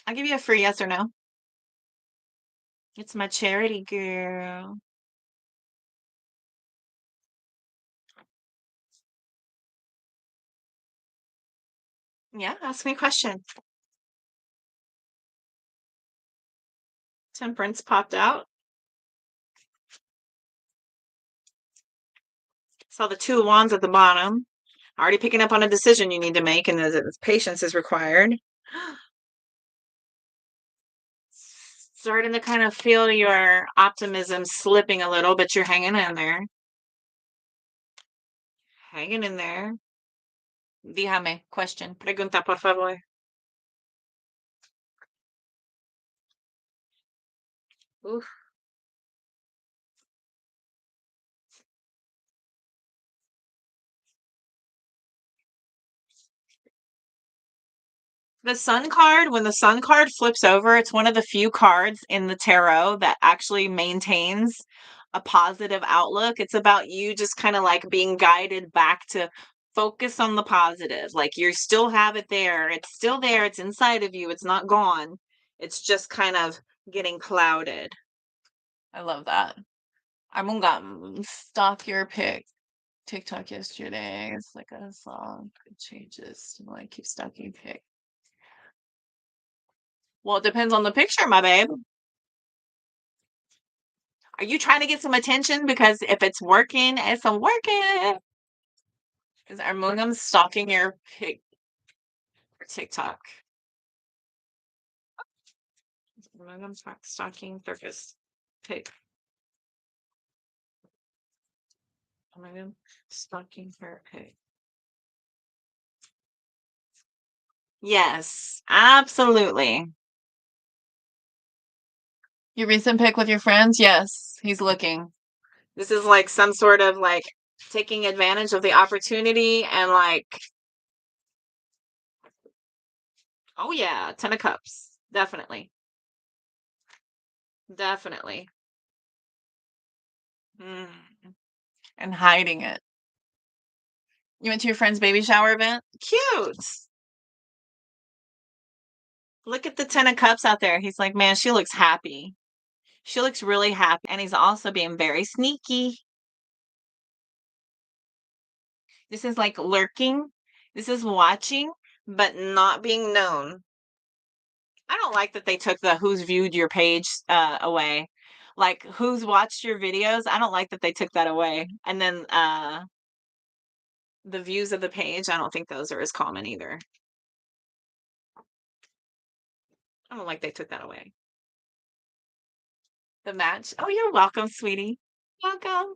I'll give you a free yes or no. It's my charity, girl. Yeah, ask me a question. Temperance popped out. Saw the two of wands at the bottom. Already picking up on a decision you need to make, and patience is required. Starting to kind of feel your optimism slipping a little, but you're hanging in there. Hanging in there. Dígame, question. Pregunta, por favor. Oof. The sun card, when the sun card flips over, it's one of the few cards in the tarot that actually maintains a positive outlook. It's about you just kind of like being guided back to focus on the positive. Like you still have it there. It's still there. It's inside of you. It's not gone. It's just kind of getting clouded. I love that. I'm gonna stalk your TikTok yesterday. It's like a song. It changes to like keep stalking pic. Well, it depends on the picture, my babe. Are you trying to get some attention? Because if it's working, it's working. Is Armungam stalking your TikTok? Armungam stalking Circus pig. Armungam stalking her pig. Yes, absolutely. Your recent pic with your friends? Yes, he's looking. This is like some sort of like taking advantage of the opportunity and like, oh yeah, 10 of cups. Definitely. Definitely. Mm. And hiding it. You went to your friend's baby shower event? Cute. Look at the 10 of cups out there. He's like, man, she looks happy. She looks really happy. And he's also being very sneaky. This is like lurking. This is watching, but not being known. I don't like that they took the who's viewed your page away. Like who's watched your videos. I don't like that they took that away. And then the views of the page, I don't think those are as common either. I don't like they took that away. The match. Oh, you're welcome, sweetie. Welcome.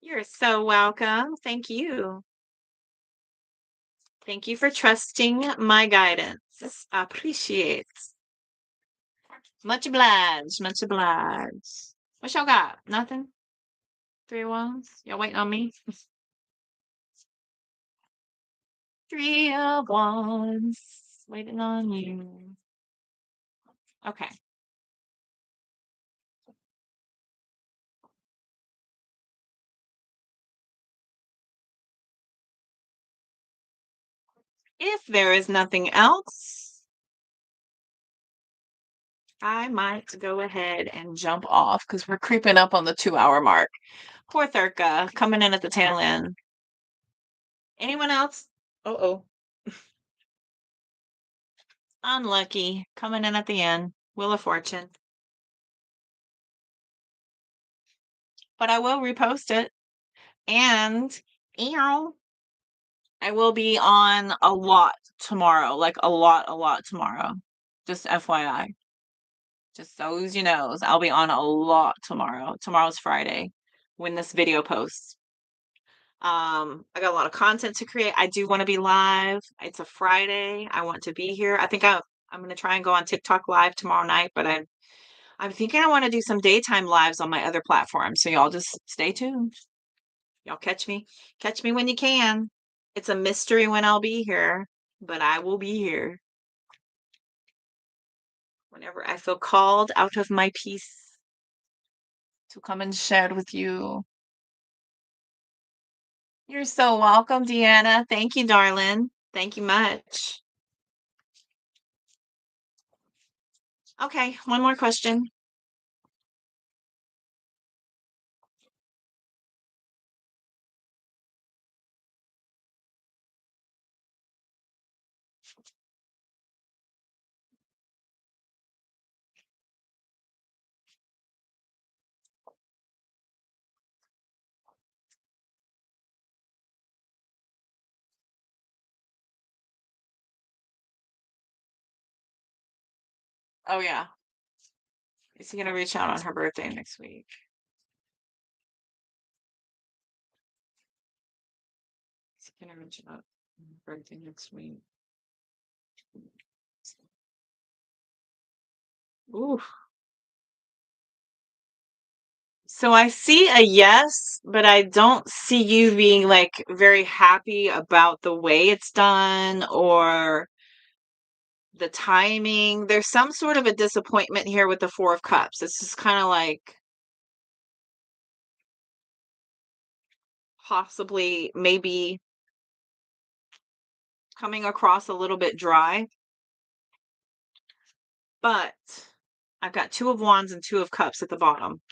You're so welcome. Thank you. Thank you for trusting my guidance. I appreciate. Much obliged. Much obliged. What y'all got? Nothing? 3 of Wands? Y'all waiting on me? 3 of Wands. Waiting on you. Okay. If there is nothing else, I might go ahead and jump off because we're creeping up on the 2-hour mark. Poor Thurka, coming in at the tail end. Anyone else? Uh-oh. Unlucky, coming in at the end. Wheel of Fortune. But I will repost it. And, ew, I will be on a lot tomorrow. Like a lot tomorrow. Just FYI. Just so you know, I'll be on a lot tomorrow. Tomorrow's Friday when this video posts. I got a lot of content to create. I do want to be live. It's a Friday. I want to be here. I think I'm going to try and go on TikTok live tomorrow night, but I'm thinking I want to do some daytime lives on my other platforms. So y'all just stay tuned. Y'all catch me when you can. It's a mystery when I'll be here, but I will be here whenever I feel called out of my peace to come and share with you. You're so welcome, Deanna. Thank you, darling. Thank you much. Okay, one more question. Oh, yeah. Is he going to reach out on her birthday next week? Is he going to reach out on her birthday next week? Ooh. So I see a yes, but I don't see you being like very happy about the way it's done or the timing. There's some sort of a disappointment here with the 4 of Cups. It's just kind of like possibly maybe coming across a little bit dry. But I've got 2 of Wands and 2 of Cups at the bottom.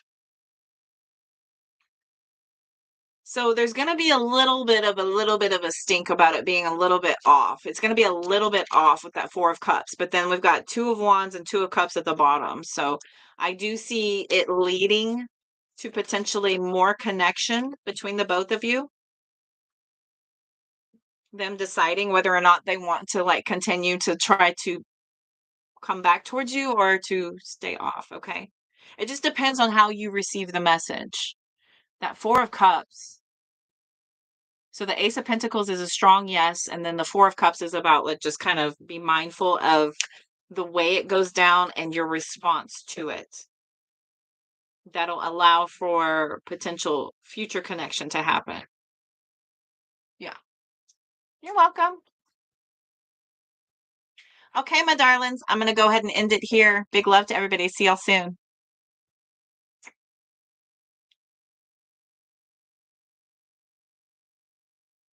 So there's going to be a little bit of a stink about it being a little bit off. It's going to be a little bit off with that 4 of Cups, but then we've got 2 of Wands and 2 of Cups at the bottom. So I do see it leading to potentially more connection between the both of you. Them deciding whether or not they want to like continue to try to come back towards you or to stay off, okay? It just depends on how you receive the message. That 4 of Cups. So the Ace of Pentacles is a strong yes, and then the 4 of Cups is about like just kind of be mindful of the way it goes down and your response to it. That'll allow for potential future connection to happen. Yeah. You're welcome. Okay, my darlings, I'm going to go ahead and end it here. Big love to everybody. See y'all soon.